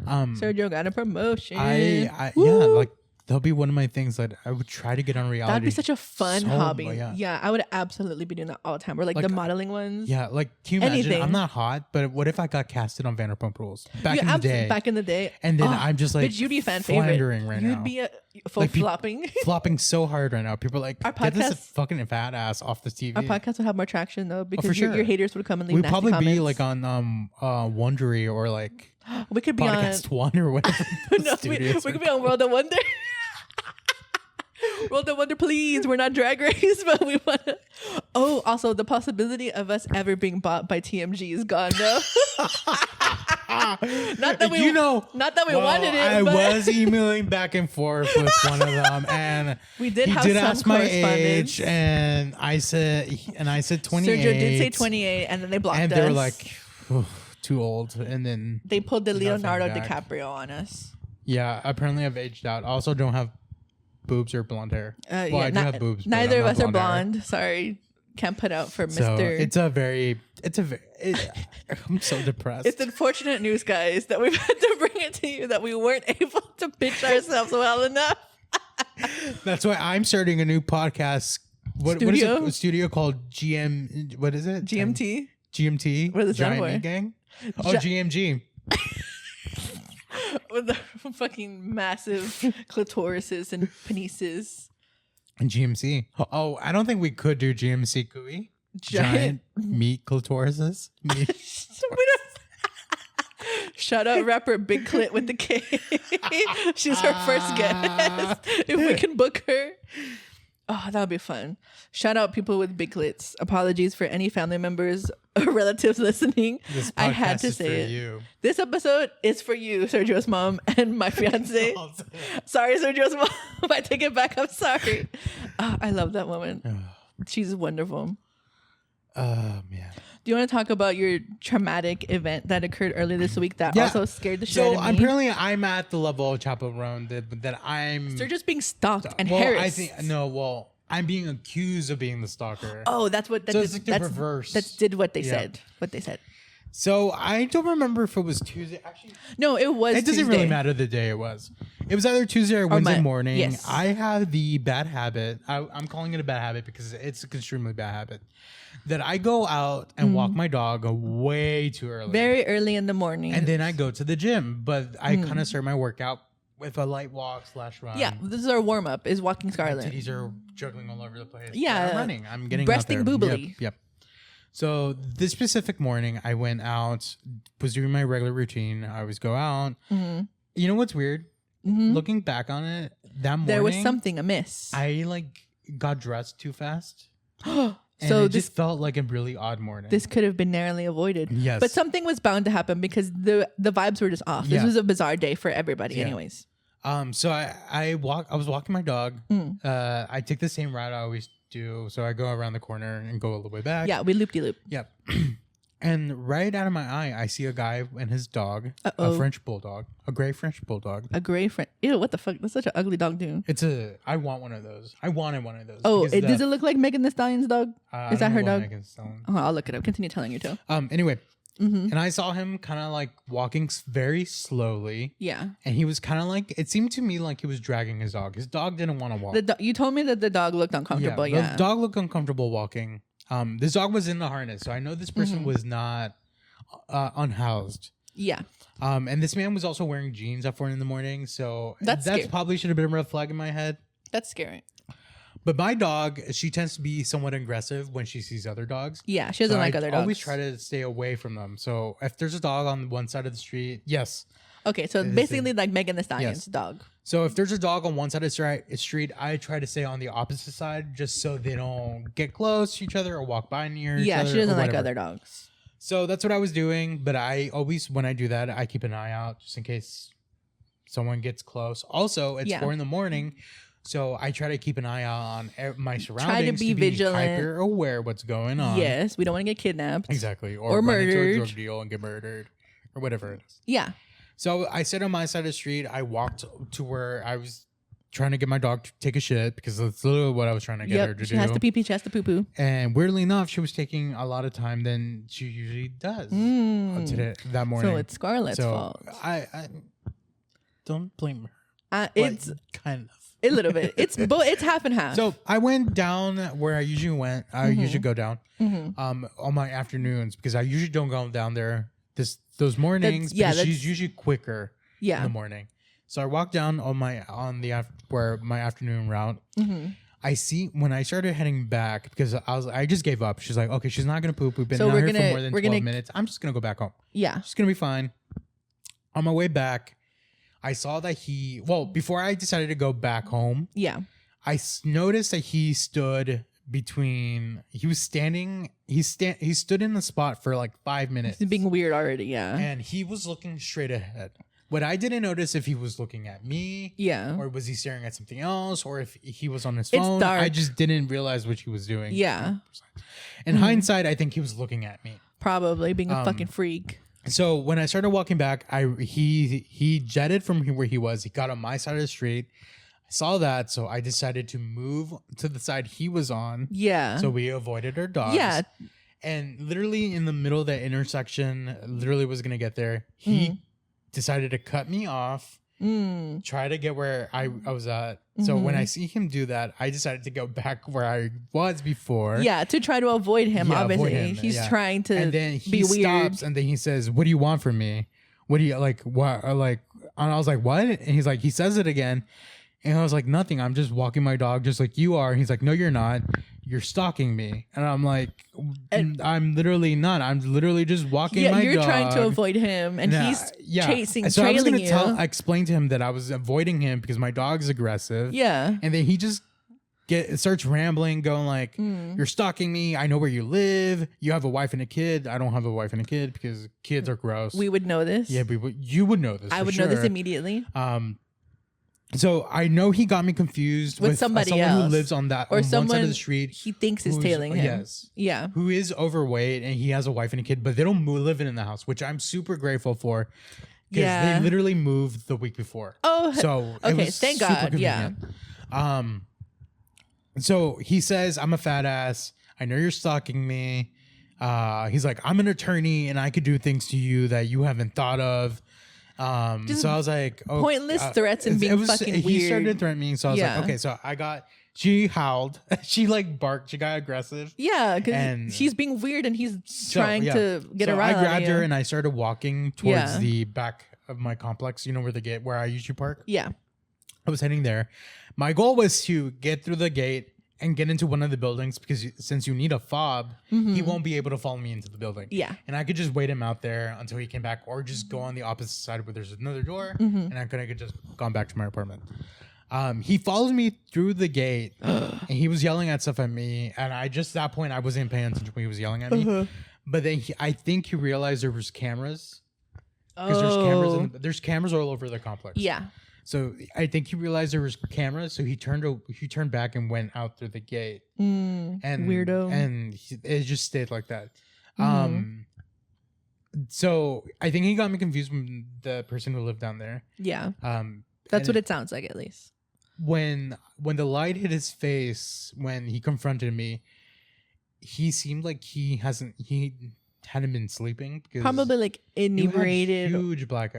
Sergio got a promotion. yeah, Woo! like that'll be one of my things that I would try to get on reality. That'd be such a fun So, hobby. yeah. Yeah, I would absolutely be doing that all the time. Or like Like, the modeling ones. Yeah, like can you imagine? Anything. I'm not hot, but what if I got casted on Vanderpump Rules back in the day? Back in the day. And then I'm just like bitch, you'd be a fan floundering favorite. right You'd now. be a full Like, flopping. flopping so hard right now. People are like, Our get this podcast- fucking fat ass off the TV. Our podcast would have more traction though because for sure. your haters would come and leave We'd nasty probably comments. be like on Wondery or like we could be Podcast One or whatever. on. No, we could be on World of Wonder. World of Wonder, please. We're not Drag Race, but we want to. Oh, also the possibility of us ever being bought by TMG is gone though. Not that we, not that we wanted it. I but was emailing back and forth with one of them, and we did he have did some ask my correspondence. age, and I said 28. Sergio did say 28, and then they blocked and us. they were like, too old, and then they pulled the nothing Leonardo back. DiCaprio on us. Yeah, apparently I've aged out. I also don't have boobs or blonde hair. Well, I do have boobs. but Neither I'm of not us are blonde hair. blonde. Sorry, can't put out for So Mr. I'm so depressed. It's unfortunate news, guys, that we've had to bring it to you that we weren't able to pitch ourselves well enough. That's why I'm starting a new podcast. What is Studio? it? A studio called GM. What is it? GMT. GMT. What does that Giant stand Meat for? Gang. Oh, GMG. With the fucking massive clitorises and penises. And GMC. Oh, I don't think we could do GMC, could we? Giant meat clitorises. Meat. We don't- Shout out rapper Big Clit with the K. She's our first guest. If we can book her. Oh, that would be fun. Shout out people with big clits. Apologies for any family members or relatives listening. This I had podcast to is say for it. you. This episode is for you, Sergio's mom and my fiance. Sorry, Sergio's mom. I take it back. I'm sorry. Oh, I love that woman. She's wonderful. Oh, man. Do you want to talk about your traumatic event that occurred earlier this week that also scared the shit So out of me? apparently I'm at the level of Chaperone that I'm... They're just being stalked and well, harassed. I think... No, well, I'm being accused of being the stalker. Oh, that's what. So it's like the reverse. That's did what they Yeah. said. What they said. So I don't remember if it was Tuesday. Actually, No, it was. it doesn't Tuesday. really matter the day it was. It was either Tuesday or Wednesday morning. Yes. I have the bad habit. I'm calling it a bad habit because it's an extremely bad habit. That I go out and walk my dog way too early. Very early in the morning. And then I go to the gym. But I kind of start my workout with a light walk / run. Yeah, this is our warm up. Is walking Scarlet. Titties are juggling all over the place. Yeah. But I'm running. I'm getting Breasting out there. boobily. Yep. So this specific morning, I went out, was doing my regular routine. I always go out. Mm-hmm. You know what's weird? Looking back on it, that morning There was something amiss. I got dressed too fast. And So it just felt like a really odd morning. this could have been narrowly avoided. Yes. But something was bound to happen because the vibes were just off. This Yeah. was a bizarre day for everybody, Yeah. anyways. So I was walking my dog. Mm. I take the same route I always do. So I go around the corner and go all the way back. Yeah, we loop-de-loop. Yep. And right out of my eye, I see a guy and his dog, Uh-oh. a French bulldog, a gray French bulldog. A gray friend. Ew, what the fuck? That's such an ugly dog, dude. I want one of those. I wanted one of those. Oh, because does it look like Megan Thee Stallion's dog? I Is that don't her know what dog? Megan's selling. Oh, I'll look it up. Continue telling you to. Anyway, Mm-hmm. and I saw him kind of walking very slowly. Yeah. And he was kind of it seemed to me like he was dragging his dog. His dog didn't want to walk. You told me that the dog looked uncomfortable. Yeah. The dog looked uncomfortable walking. This dog was in the harness, so I know this person was not unhoused. Yeah. And this man was also wearing jeans at 4 a.m, so That's scary. probably should have been a red flag in my head. That's scary. But my dog, she tends to be somewhat aggressive when she sees other dogs. Yeah, she doesn't like I other dogs. always try to stay away from them. So if there's a dog on one side of the street, yes. Okay, so It's basically like Megan Thee Stallion's Yes. dog. So if there's a dog on one side of the street, I try to stay on the opposite side just so they don't get close to each other or walk by near each Yeah, other. she doesn't or like whatever. other dogs. So that's what I was doing. But I always, when I do that, I keep an eye out just in case someone gets close. Also, it's Yeah. 4 a.m, so I try to keep an eye out on my surroundings. be vigilant. Hyper aware what's going on. Yes, we don't want to get kidnapped. Exactly. Or run into a murdered. drug deal and get murdered or whatever it is. Yeah. So I sat on my side of the street. I walked to where I was trying to get my dog to take a shit because that's literally what I was trying to get her Yep. to She do. has to pee pee, she has to poo poo. And weirdly enough, she was taking a lot of time than she usually does today that morning. So it's Scarlett's So fault. I don't blame her. It's Kind of. a little bit. It's half and half. So I went down where I usually went. I usually go down on my afternoons because I usually don't go down there those mornings because she's usually quicker in the morning. So I walked down where my afternoon route. I see when I started heading back because I just gave up. She's like, okay, she's not gonna poop. We've been So out we're here gonna- for more than we're 12 gonna- minutes. I'm just gonna go back home. yeah. She's gonna be fine. On my way back, I saw that before I decided to go back home, Yeah. I noticed that he stood he stood in the spot for like 5 minutes. It's being weird already. Yeah. And he was looking straight ahead. What I didn't notice if he was looking at me, Yeah. or was he staring at something else, or if he was on his phone. dark. I just didn't realize what he was doing. Yeah. In hindsight, I think he was looking at me. Probably being a fucking freak. So when I started walking back, he jetted from where he was. He got on my side of the street. I saw that, so I decided to move to the side he was on. Yeah. So we avoided our dogs. Yeah. And literally in the middle of that intersection, literally was gonna get there. He decided to cut me off, try to get where I was at. So when I see him do that, I decided to go back where I was before. Yeah, to try to avoid him. Yeah, avoid obviously, him, he's yeah. trying to And then he be weird. stops and then he says, "What do you want from me? What do you like? What like?" And I was like, "What?" And he's like, he says it again. And I was like, "Nothing. I'm just walking my dog just like you are." And he's like, "No, you're not. You're stalking me." And I'm like, "I'm literally not. I'm literally just walking my you're dog." trying to avoid him, and he's chasing, So I was trailing gonna you. I explained to him that I was avoiding him because my dog's aggressive. Yeah. And then he just starts rambling, going like, "You're stalking me. I know where you live. You have a wife and a kid. I don't have a wife and a kid because kids are gross." We would know this. Yeah, you would know this. I for would know this sure. immediately. So I know he got me confused With with somebody someone else. who lives on that Or on one side someone of the street. he thinks is who's- tailing him. Yes. Yeah. Who is overweight and he has a wife and a kid, but they don't live in the house, which I'm super grateful for. Because Yeah. they literally moved the week before. Oh, So it okay, was thank super God, yeah. convenient. So he says, "I'm a fat ass. I know you're stalking me. He's like, I'm an attorney and I could do things to you that you haven't thought of. Just So I was like, oh, pointless threats and being fucking weird. He started threatening me, so I was Yeah. like, okay. So she howled, she like barked, she got aggressive. Yeah, And- because she's being weird and he's trying to get so around. I grabbed her and I started walking towards Yeah. the back of my complex. You know where the gate where I usually park. Yeah. I was heading there. My goal was to get through the gate and get into one of the buildings because since you need a fob, he won't be able to follow me into the building. Yeah. And I could just wait him out there until he came back, or just go on the opposite side where there's another door, and I could just gone back to my apartment. He followed me through the gate, and he was yelling at stuff at me. And I just at that point I wasn't paying attention when he was yelling at me. But then I think he realized there was cameras because there's cameras all over the complex. Yeah. So I think he realized there was cameras, so he turned back and went out through the gate. And weirdo. And it just stayed like that. So I think he got me confused with the person who lived down there. Yeah. That's what and it sounds like, at least. When the light hit his face, when he confronted me, he seemed like he hadn't been sleeping because Probably like inebriated. huge black.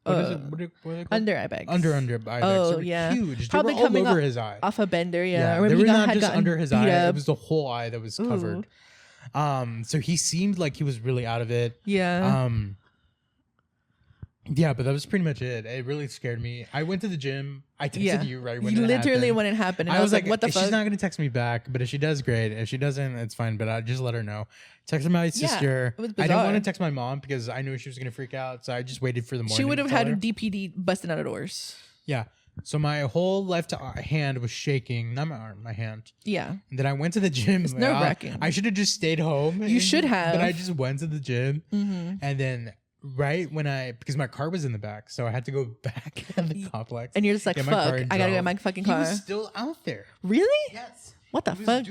What is it? What are they called? Under eye bags. Under eye bags. Oh, They were yeah. huge. Probably they were all coming over his eye. Off a bender, yeah. Or they maybe were not had just gotten under his beat eye. up. It was the whole eye that was covered. So he seemed like he was really out of it. Yeah. Yeah, but that was pretty much it. It really scared me. I went to the gym. I texted you right when it literally happened. when it happened. And I was like, what the fuck? She's not gonna text me back, but if she does, great. If she doesn't, it's fine. But I just let her know. Texted my sister. It was I didn't bizarre. want to text my mom because I knew she was gonna freak out. So I just waited for the morning. She would have to tell had her. a DPD busting out of doors. Yeah. So my whole left hand was shaking. Not my arm, my hand. Yeah. And then I went to the gym. It's nerve-wracking. I should have just stayed home. You should have. But I just went to the gym. Mm-hmm. And then right when because my car was in the back, so I had to go back at the complex. And you're just like, get my car fuck, and I gotta drove. get my fucking car. He was still out there. Really? Yes. What the He fuck?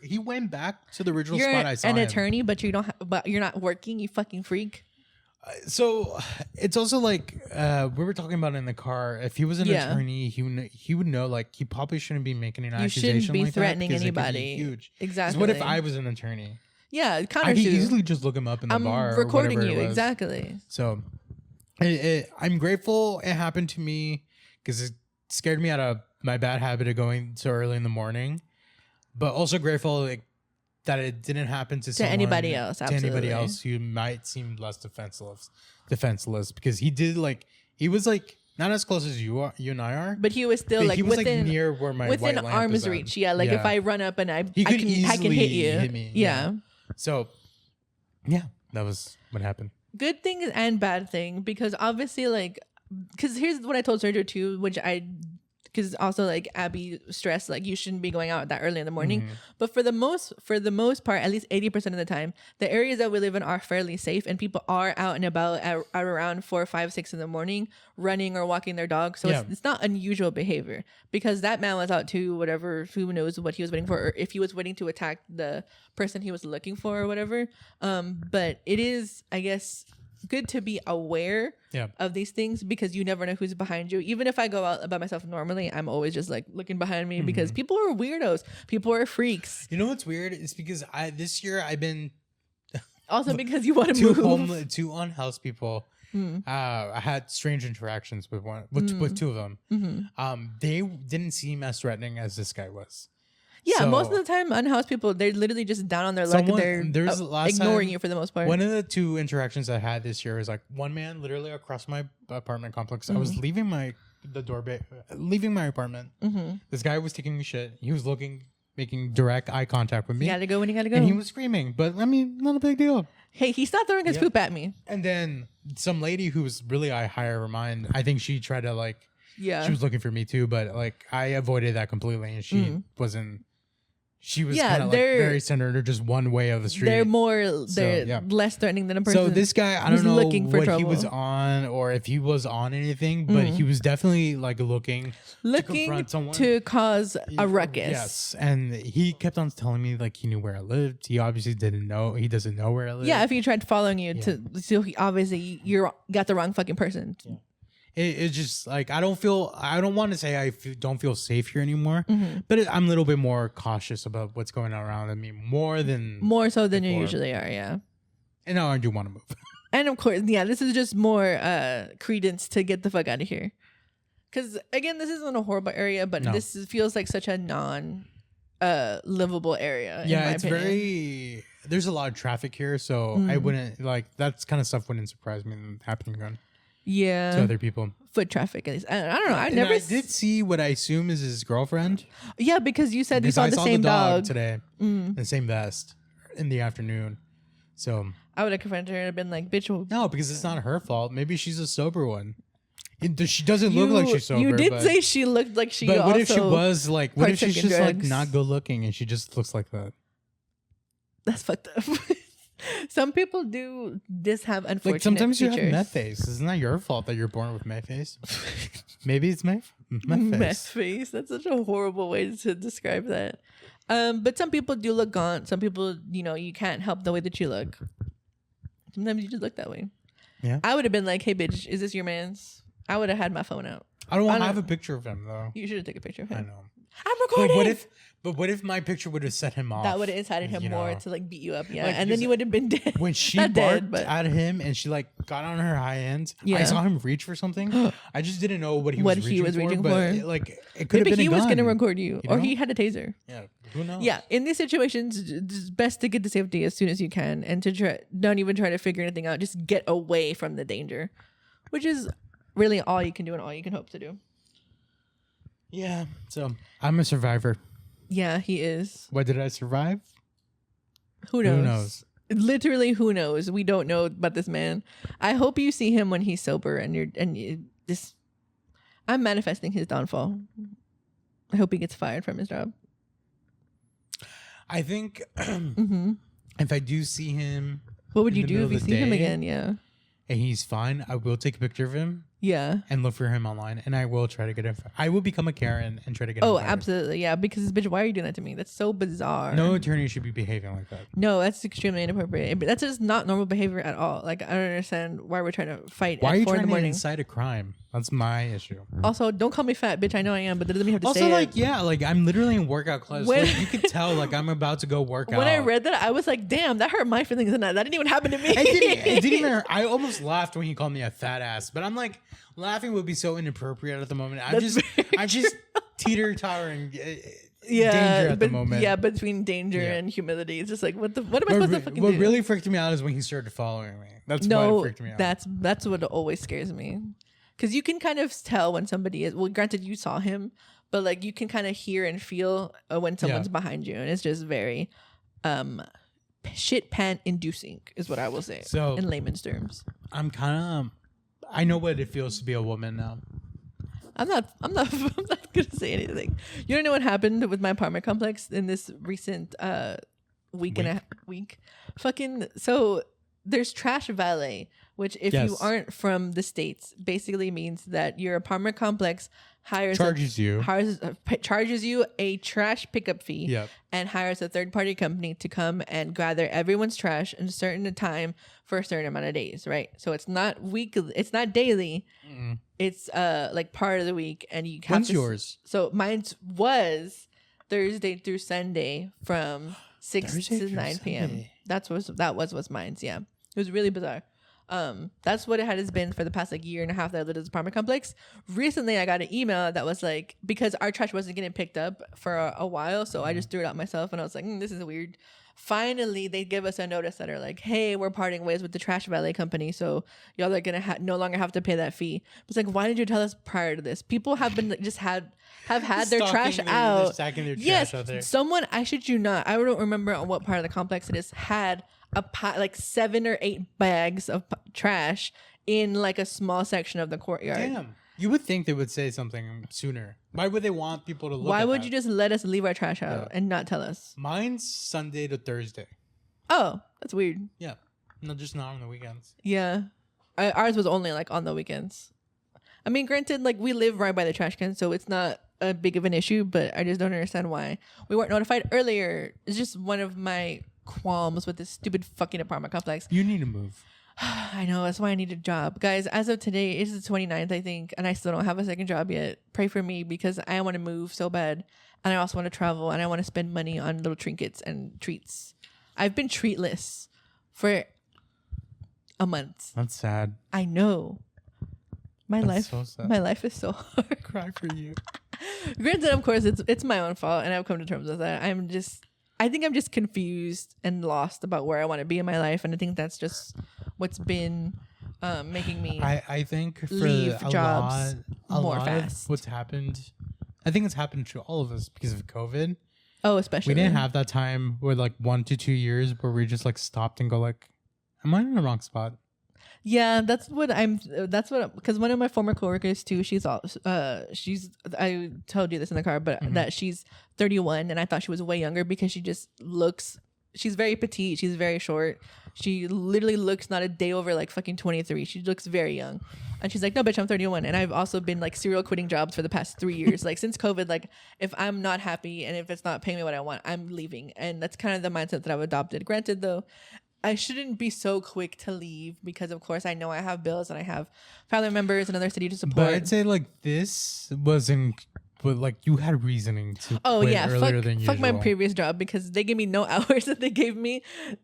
He went back to the original You're spot I saw an him. attorney, but you don't. But you're not working. You fucking freak. So it's also like we were talking about in the car. If he was an attorney, he would know. Like he probably shouldn't be making an You accusation. shouldn't be like threatening that, 'cause it could be anybody. huge. 'Cause Exactly. what if I was an attorney? Yeah, I counter could sue. easily just look him up in the I'm bar. or recording whatever you. it was. Exactly. So I'm grateful it happened to me because it scared me out of my bad habit of going so early in the morning. But also grateful that it didn't happen to anybody else. To Absolutely. anybody else who might seem less defenseless because he was not as close as you and I are. But he was still But like he was within near where my within white lamp arm's is at. reach. Yeah, like if I run up and I He could can easily hit you. hit me. Yeah. So yeah, that was what happened. Good thing and bad thing because obviously because here's what I told Sergio too, because also like Abby stressed like you shouldn't be going out that early in the morning. Mm-hmm. But for the most part, at least 80% of the time, the areas that we live in are fairly safe and people are out and about at around 4, 5, 6 in the morning running or walking their dog. So it's not unusual behavior because that man was out to who knows what he was waiting for, or if he was waiting to attack the person he was looking for or whatever. But it is, I guess, good to be aware of these things because you never know who's behind you. Even if I go out by myself normally, I'm always just like looking behind me because people are weirdos. People are freaks. You know what's weird? It's because this year I've been also because you want to move. Two unhoused people. I had strange interactions with two of them. They didn't seem as threatening as this guy was. Yeah, So- most of the time, unhoused people, they're literally just down on their luck and they're ignoring you for the most part. One of the two interactions I had this year was like one man literally across my apartment complex. I was leaving my apartment. This guy was taking a shit. He was making direct eye contact with me. You gotta go when you gotta go. And he was screaming, but I mean, not a big deal. Hey, he's not throwing his poop at me. And then some lady who was really higher of mind, I think she tried to she was looking for me too, but I avoided that completely, and she wasn't. She was kind of very centered or just one way of the street. They're less threatening than a person. So this guy, I don't know looking for what trouble. he was on or if he was on anything, but he was definitely looking to confront someone. To cause a ruckus. Yes, and he kept on telling me he knew where I lived. He obviously didn't know. He doesn't know where I live. Yeah, if he tried following you so he obviously you got the wrong fucking person. Yeah. It's just like I don't want to say don't feel safe here anymore, Mm-hmm. but I'm a little bit more cautious about what's going on around me more so than you before. usually are. Yeah. And now I do want to move. And of course, yeah, this is just more credence to get the fuck out of here. Because again, this isn't a horrible area, but this feels like such a livable area. Yeah, in my it's opinion. there's a lot of traffic here, so I wouldn't that's kind of stuff wouldn't surprise me happening to other people. Foot traffic, at least. I don't know. I did see what I assume is his girlfriend. Yeah, because you said you saw the same dog today, the same vest in the afternoon. So I would have confronted her and been like, "Bitch, no, because it's not her fault. Maybe she's a sober one. She doesn't look like she's sober. You did say she looked like she. But what if she was like? What if she's just drugs? like not good looking and she just looks like that? That's fucked up. Some people do have unfortunate. Like sometimes features. you have meth face. It's not your fault that you're born with meth face. Maybe it's meth face. Meth face. That's such a horrible way to describe that. But some people do look gaunt. Some people, you can't help the way that you look. Sometimes you just look that way. Yeah. I would have been like, "Hey, bitch, is this your man's?" I would have had my phone out. I don't want to have a picture of him though. You should have taken a picture of him. I know. I'm recording. But what if my picture would have set him off? That would have incited him more to like beat you up, yeah. Like, and then you would have been dead. When she barked at him and she like got on her high end, I saw him reach for something. I just didn't know what he was reaching for. But it could have been he a gun. was going to record you, or he had a taser. Yeah, who knows? Yeah, in these situations, it's best to get to safety as soon as you can, and to don't even try to figure anything out. Just get away from the danger, which is really all you can do and all you can hope to do. Yeah, so I'm a survivor. Yeah, he is. What did I survive? Who knows? Literally, who knows? We don't know about this man. I hope you see him when he's sober, I'm manifesting his downfall. I hope he gets fired from his job. I think if I do see him, what would you do if you see him again? Yeah, and he's fine, I will take a picture of him. Yeah. And look for him online. And I will try to get him. I will become a Karen and try to get him. Oh, absolutely. Yeah. Because, bitch, why are you doing that to me? That's so bizarre. No attorney should be behaving like that. No, that's extremely inappropriate. But that's just not normal behavior at all. Like, I don't understand why we're trying to fight why at 4 in the morning. Why are you trying to incite a crime? That's my issue. Also, don't call me fat, bitch. I know I am, but that doesn't mean you have to say it. I'm literally in workout class. You could tell, like, I'm about to go work out. When I read that, I was like, damn, that hurt my feelings. And that didn't even happen to me. It didn't even hurt. I almost laughed when he called me a fat ass. But I'm like, laughing would be so inappropriate at the moment. I'm just teeter-tottering danger at the moment. Yeah, between danger and humility. It's just like, what am I supposed to fucking do? What really freaked me out is when he started following me. What freaked me out. That's what always scares me. Because you can kind of tell when somebody is, well, granted you saw him, but like you can kind of hear and feel when someone's behind you. And it's just very shit pant inducing is what I will say in layman's terms. I know what it feels to be a woman now. I'm not gonna say anything. You don't know what happened with my apartment complex in this recent week. Fucking, so there's trash valet, which if you aren't from the States, basically means that your apartment complex charges you a trash pickup fee and hires a third-party company to come and gather everyone's trash in a certain time for a certain amount of days, right? So it's not weekly, it's not daily. It's like part of the week, and you have When's yours? So mine was Thursday through Sunday from 6 to 9 p.m. That was what's mine's. Yeah, it was really bizarre. That's what it has been for the past like year and a half that I lived in this apartment complex. Recently, I got an email that was like, because our trash wasn't getting picked up for a while, so I just threw it out myself, and I was like, this is weird. Finally, they give us a notice that are like, hey, we're parting ways with the trash valet company, so y'all are gonna no longer have to pay that fee. It's like, why did you tell us prior to this? People have been have had their trash out. Stacking their yes, trash out there. someone, I shit you not, I don't remember on what part of the complex it is, had like 7 or 8 bags of trash in like a small section of the courtyard. Damn. You would think they would say something sooner. Why would they want people to look Why at would that? you just let us leave our trash out and not tell us? Mine's Sunday to Thursday. Oh, that's weird. Yeah. No, just not on the weekends. Yeah. Ours was only like on the weekends. I mean, granted, like we live right by the trash can, so it's not a big of an issue, but I just don't understand why we weren't notified earlier. It's just one of my qualms with this stupid fucking apartment complex. You need to move. I know, that's why I need a job. Guys, as of today, it's the 29th, I think, and I still don't have a second job yet. Pray for me because I want to move so bad. And I also want to travel and I want to spend money on little trinkets and treats. I've been treatless for a month. That's sad. I know. That's so sad. My life is so hard. Cry for you. Granted, of course, it's my own fault, and I've come to terms with that. I think I'm just confused and lost about where I want to be in my life, and I think that's just what's been making me. I think for leave a jobs lot, more of fast. what's happened, I think it's happened to all of us because of COVID. Oh, especially We didn't have that time where like 1 to 2 years where we just like stopped and go like, am I in the wrong spot? Yeah, because one of my former coworkers too, I told you this in the car, but that she's 31 and I thought she was way younger because she's very petite, she's very short. She literally looks not a day over like fucking 23. She looks very young. And she's like, no, bitch, I'm 31. And I've also been like serial quitting jobs for the past 3 years. Like since COVID, like if I'm not happy and if it's not paying me what I want, I'm leaving. And that's kind of the mindset that I've adopted. Granted though, I shouldn't be so quick to leave because, of course, I know I have bills and I have family members in another city to support. But I'd say like this wasn't, but like you had reasoning to quit earlier than usual. Fuck my previous job because they gave me no hours that they gave me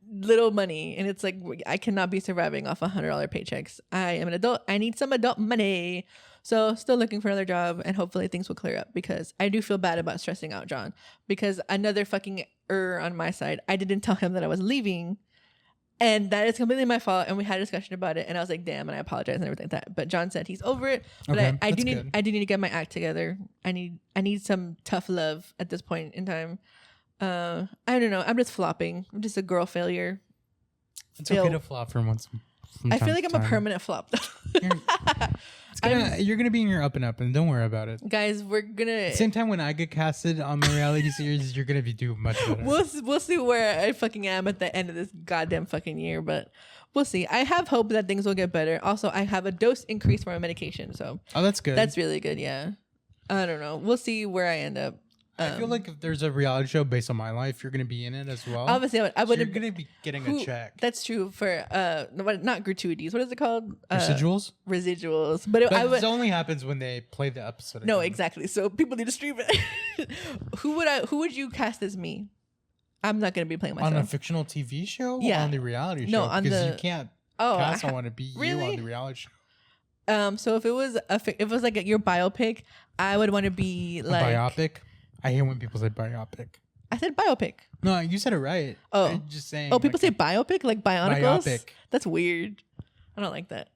little money. And it's like, I cannot be surviving off $100 paychecks. I am an adult. I need some adult money. So still looking for another job and hopefully things will clear up because I do feel bad about stressing out John because another fucking on my side. I didn't tell him that I was leaving. And that is completely my fault. And we had a discussion about it. And I was like, damn, and I apologize and everything like that. But John said he's over it. But Okay, I do need to get my act together. I need some tough love at this point in time. I don't know. I'm just flopping. I'm just a girl failure. It's okay to flop for once. I feel like I'm a permanent flop. You're gonna be in your up and up, and don't worry about it. Guys, we're gonna same time when I get casted on my reality series, you're gonna be doing much better. We'll see where I fucking am at the end of this goddamn fucking year, but we'll see. I have hope that things will get better. Also, I have a dose increase for my medication, so that's good. That's really good. Yeah, I don't know. We'll see where I end up. I feel like if there's a reality show based on my life, you're gonna be in it as well. Obviously, I would. You're gonna be getting a check. That's true for not gratuities. What is it called? Residuals. Residuals. But it only happens when they play the episode. No, exactly. So people need to stream it. Who would you cast as me? I'm not gonna be playing myself on a fictional TV show. Yeah. Or on the reality show. No, on because you can't cast someone to be you on the reality show. So if it was like your biopic, I would want to be like a biopic. I hate when people say biopic. I said biopic. No, you said it right. Oh, I'm just saying. Oh, people say biopic like Bionicles. Biopic. That's weird. I don't like that.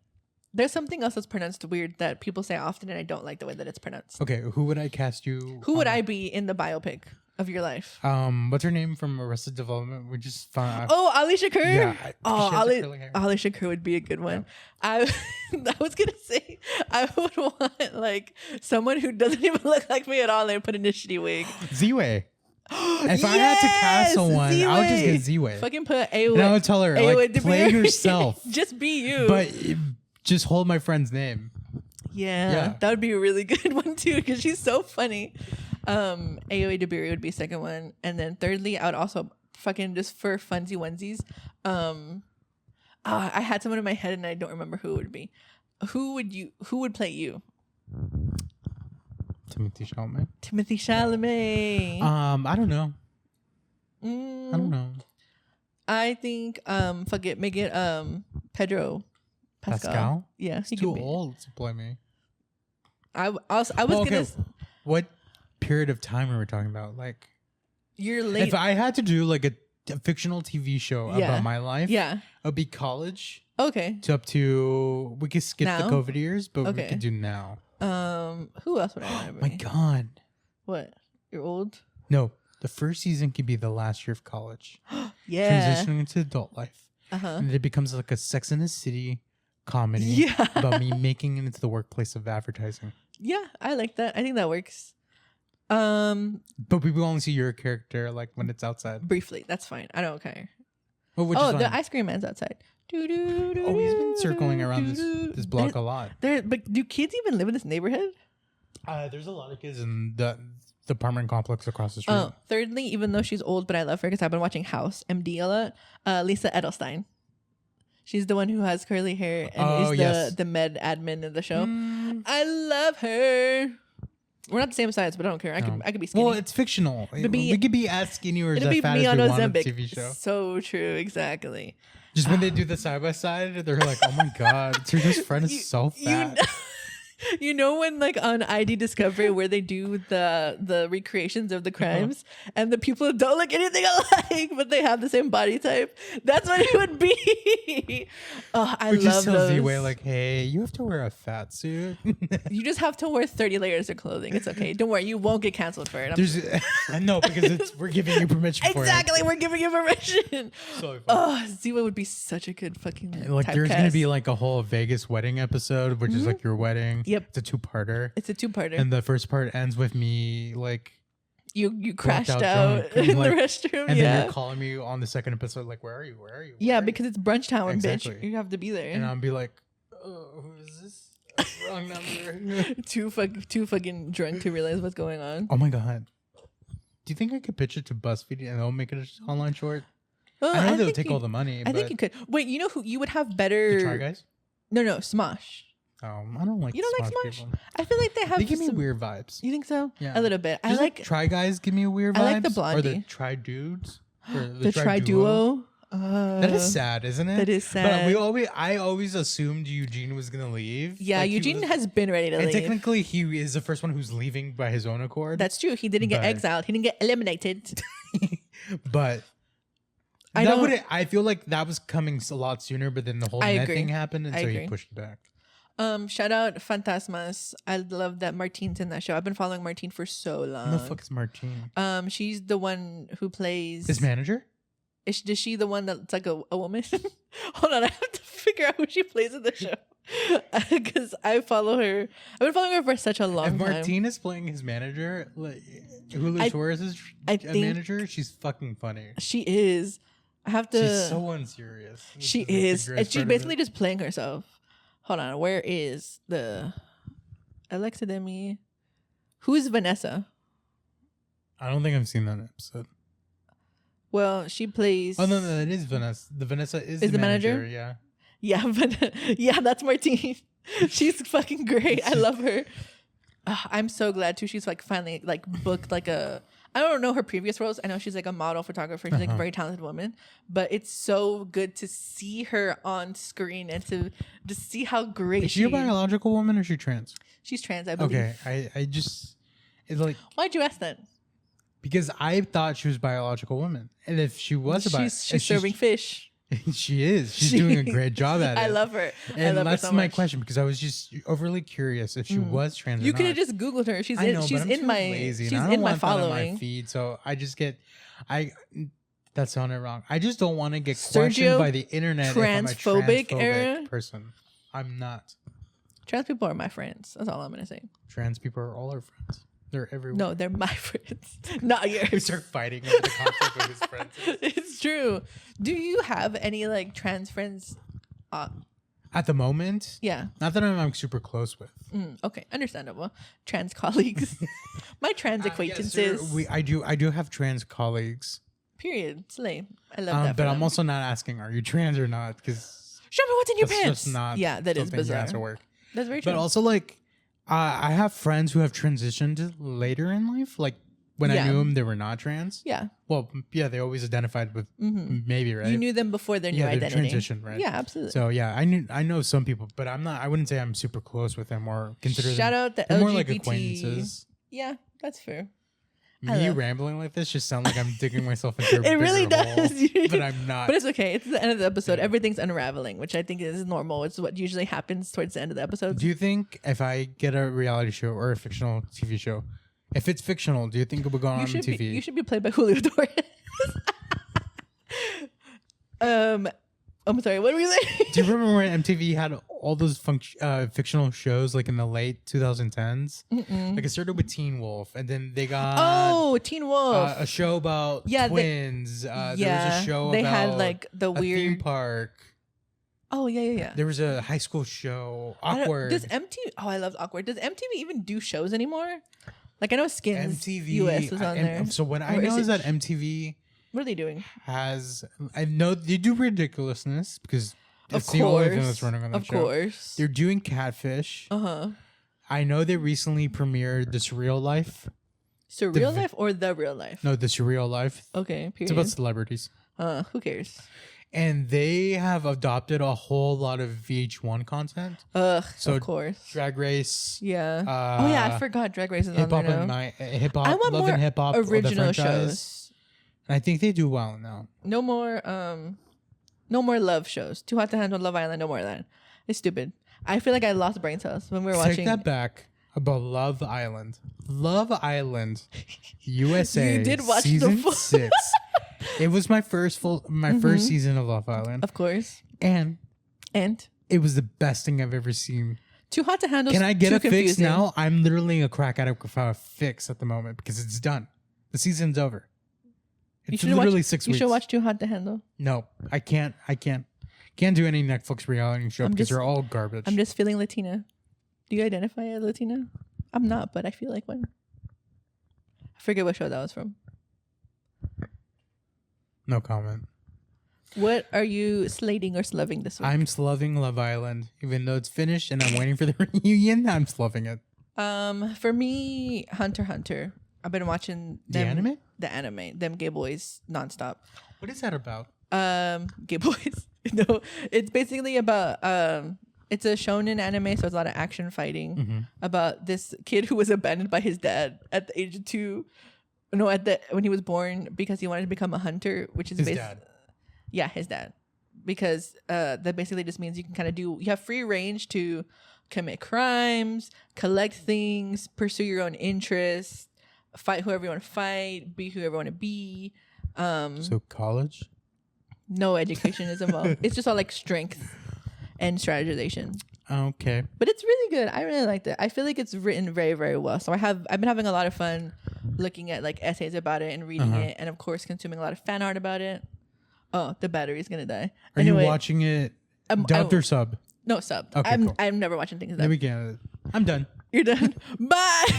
There's something else that's pronounced weird that people say often, and I don't like the way that it's pronounced. Okay, who would I cast you? Who would I be in the biopic of your life? What's her name from Arrested Development? We just found out. Oh, Ali Shakur. Yeah. Ali Shakur would be a good one. Yeah. I was gonna say I would want like someone who doesn't even look like me at all and put a shitty wig. Z-Way. If I had to cast someone, I would just get Z-Way. Fucking put A-Way. And I would tell her, like, play yourself. Just be you. But just hold my friend's name. Yeah. That would be a really good one too because she's so funny. Aoi Dabiri would be second one. And then thirdly, I would also fucking just for funsies onesies. I had someone in my head and I don't remember who it would be. Who would play you? Timothy Chalamet. Timothy Chalamet. I don't know. I don't know. I think make it Pedro Pascal. Yeah, he's too old to play me. I was gonna. What period of time are we talking about? Like, you're late. If I had to do like a fictional TV show about my life, it would be college. Okay. Up to we could skip the COVID years, but we could do now. Who else would I want to be? My God. What? You're old? No, the first season could be the last year of college. Yeah. Transitioning into adult life. And it becomes like a Sex and the City comedy. Yeah. About me making it into the workplace of advertising. Yeah, I like that. I think that works. But people only see your character like when it's outside. Briefly, that's fine. I don't care. Well, the ice cream man's outside. He's been circling around this block a lot. But do kids even live in this neighborhood? There's a lot of kids in the apartment complex across the street. Thirdly, even though she's old, but I love her because I've been watching House MD a lot. Lisa Edelstein. She's the one who has curly hair and is the med admin of the show. I love her. We're not the same size, but I don't care. I could be skinny. Well, it's fictional. We could be as skinny or as fat as we want on the TV show. So true, exactly. Just when they do the side by side, they're like, "Oh my god, Sergio's friend is so fat." You know when like on ID Discovery where they do the recreations of the crimes and the people don't look anything alike but they have the same body type? That's what it would be. Oh, I love just those. Z-Way like, hey, you have to wear a fat suit. You just have to wear 30 layers of clothing. It's okay. Don't worry, you won't get canceled for it. I know because we're giving you permission for it. Exactly, we're giving you permission. So oh, Z-Way would be such a good fucking like. There's typecast. gonna be like a whole Vegas wedding episode, which is like your wedding. Yep. It's a two-parter. And the first part ends with me like you crashed out in the restroom. And then you're calling me on the second episode like, where are you? Yeah, because it's brunch time, exactly. Bitch. You have to be there. And I'll be like, oh, who is this? Wrong number. too fucking drunk to realize what's going on. Oh my god. Do you think I could pitch it to BuzzFeed and they'll make it an online short? I know they'll take all the money. I think you could. Wait, you know who you would have better? The Try Guys? No, Smosh. I don't like. You don't like Smosh? People. I feel like they give me weird vibes. You think so? Yeah, a little bit. I like Try Guys. Give me weird vibes. I like the Blondie or the Try Dudes. Or the Try Duo. That is sad, isn't it? That is sad. But I always assumed Eugene was gonna leave. Yeah, like Eugene has been ready to leave. And technically, he is the first one who's leaving by his own accord. That's true. He didn't get exiled. He didn't get eliminated. But I feel like that was coming a lot sooner. But then the whole net thing happened, and so he pushed it back. Shout out Fantasmas. I love that Martine's in that show. I've been following Martine for so long. Who the fuck is Martine? She's the one who plays his manager. Is she the one that's like a woman? Hold on, I have to figure out who she plays in the show because I follow her. I've been following her for such a long time. If Martine is playing his manager, like Julio Torres is a manager, she's fucking funny. She is. I have to. She's so unserious. She is, and she's basically just playing herself. Hold on, where is the Alexa Demi? Who's Vanessa? I don't think I've seen that episode. Well, she plays. Oh no, it is Vanessa. The Vanessa is the manager. Yeah. Yeah, that's Martine. She's fucking great. I love her. I'm so glad too. She's like finally like booked like a. I don't know her previous roles. I know she's like a model photographer. She's like a very talented woman. But it's so good to see her on screen and to see how great is she a biological woman or is she trans? She's trans, I believe. Okay, I just it's like. Why'd you ask that? Because I thought she was a biological woman, and if she was she's serving fish. She is. She's doing a great job at it. I love her. And that's her so my much. question because I was just overly curious if she was trans. You could have just Googled her. She's in my following. My feed, so I just get that sounded wrong. I just don't want to get questioned by the internet. Transphobic era person. I'm not. Trans people are my friends. That's all I'm gonna say. Trans people are all our friends. They're everywhere. No, they're my friends, not yours. We start fighting over the concept of his friends. It's true. Do you have any like trans friends? At the moment, yeah. Not that I'm super close with. Okay, understandable. Trans colleagues, my trans acquaintances. Yes, I do have trans colleagues. Period. Slay. I love that. But I'm also not asking, are you trans or not? Because show me what's in your pants. Just not. Yeah, that is bizarre. Has to work. That's very true. But also like. I have friends who have transitioned later in life. Like when I knew them, they were not trans. Yeah. Well, yeah, they always identified with maybe, right? You knew them before their new identity. Transition, right? Yeah, absolutely. So yeah, I know some people, but I'm not. I wouldn't say I'm super close with them or consider Shout them. out the LGBT. More like acquaintances. Yeah, that's fair. Me rambling like this just sounds like I'm digging myself into a it really does, hole, but I'm not. But it's okay. It's the end of the episode. Everything's unraveling, which I think is normal. It's what usually happens towards the end of the episode. Do you think if I get a reality show or a fictional TV show, if it's fictional, do you think it would go on TV? You should be played by Julio Torres. I'm sorry. What were you saying? Do you remember when MTV had all those fictional shows like in the late 2010s? Like it started with Teen Wolf, and then they got Teen Wolf, a show about twins. There was a show they about had like the weird theme park. Oh yeah. There was a high school show. Awkward. Does MTV? Oh, I love Awkward. Does MTV even do shows anymore? Like I know Skins MTV US was on there. So what I know is that MTV. What are they doing? I know they do ridiculousness because It's the only thing that's running on that Of show. course. They're doing Catfish. Uh-huh. I know they recently premiered The Surreal Life. Surreal life or the real life? No, The Surreal Life. Okay, It's period. about celebrities. Who cares? And they have adopted a whole lot of VH1 content. So of course. Drag Race. Yeah. Oh yeah, I forgot Drag Race is on Hip there Hop now. and Hip Hop. I want Love more and Hip Hop. original shows. And I think they do well now. No more love shows. Too Hot to Handle, Love Island, no more of that. It's stupid. I feel like I lost brain cells when we were watching. Take that back about Love Island. Love Island USA. You did watch the season full- 6. It was my first first season of Love Island. Of course. And And it was the best thing I've ever seen. Too Hot to Handle. Can I get too a fix confusing. now? I'm literally a crack addict without a fix at the moment because it's done. The season's over. It's literally 6 weeks. You should watch Too Hot to Handle. No, I can't. Can't do any Netflix reality show because they're all garbage. I'm just feeling Latina. Do you identify as Latina? I'm not, but I feel like one. I forget what show that was from. No comment. What are you slating or sloving this week? I'm loving Love Island, even though it's finished and I'm waiting for the reunion. I'm loving it. For me, Hunter x Hunter. I've been watching them, the anime, them gay boys nonstop. What is that about? Gay boys. No, it's basically about it's a shonen anime, so it's a lot of action fighting about this kid who was abandoned by his dad at the age of 2. No, when he was born because he wanted to become a hunter, which is His dad. Yeah, his dad. Because that basically just means you can kind of you have free range to commit crimes, collect things, pursue your own interests, fight whoever you want to fight, be whoever you want to be. So college? No education is involved. It's just all like strength and strategization. Okay. But it's really good. I really liked it. I feel like it's written very, very well. So I've been having a lot of fun looking at like essays about it and reading it, and of course consuming a lot of fan art about it. Oh, the battery's gonna die. Are you watching it dubbed or sub? No, sub. Okay, cool. I'm never watching things Then dubbed. we can. I'm done. You're done. Bye.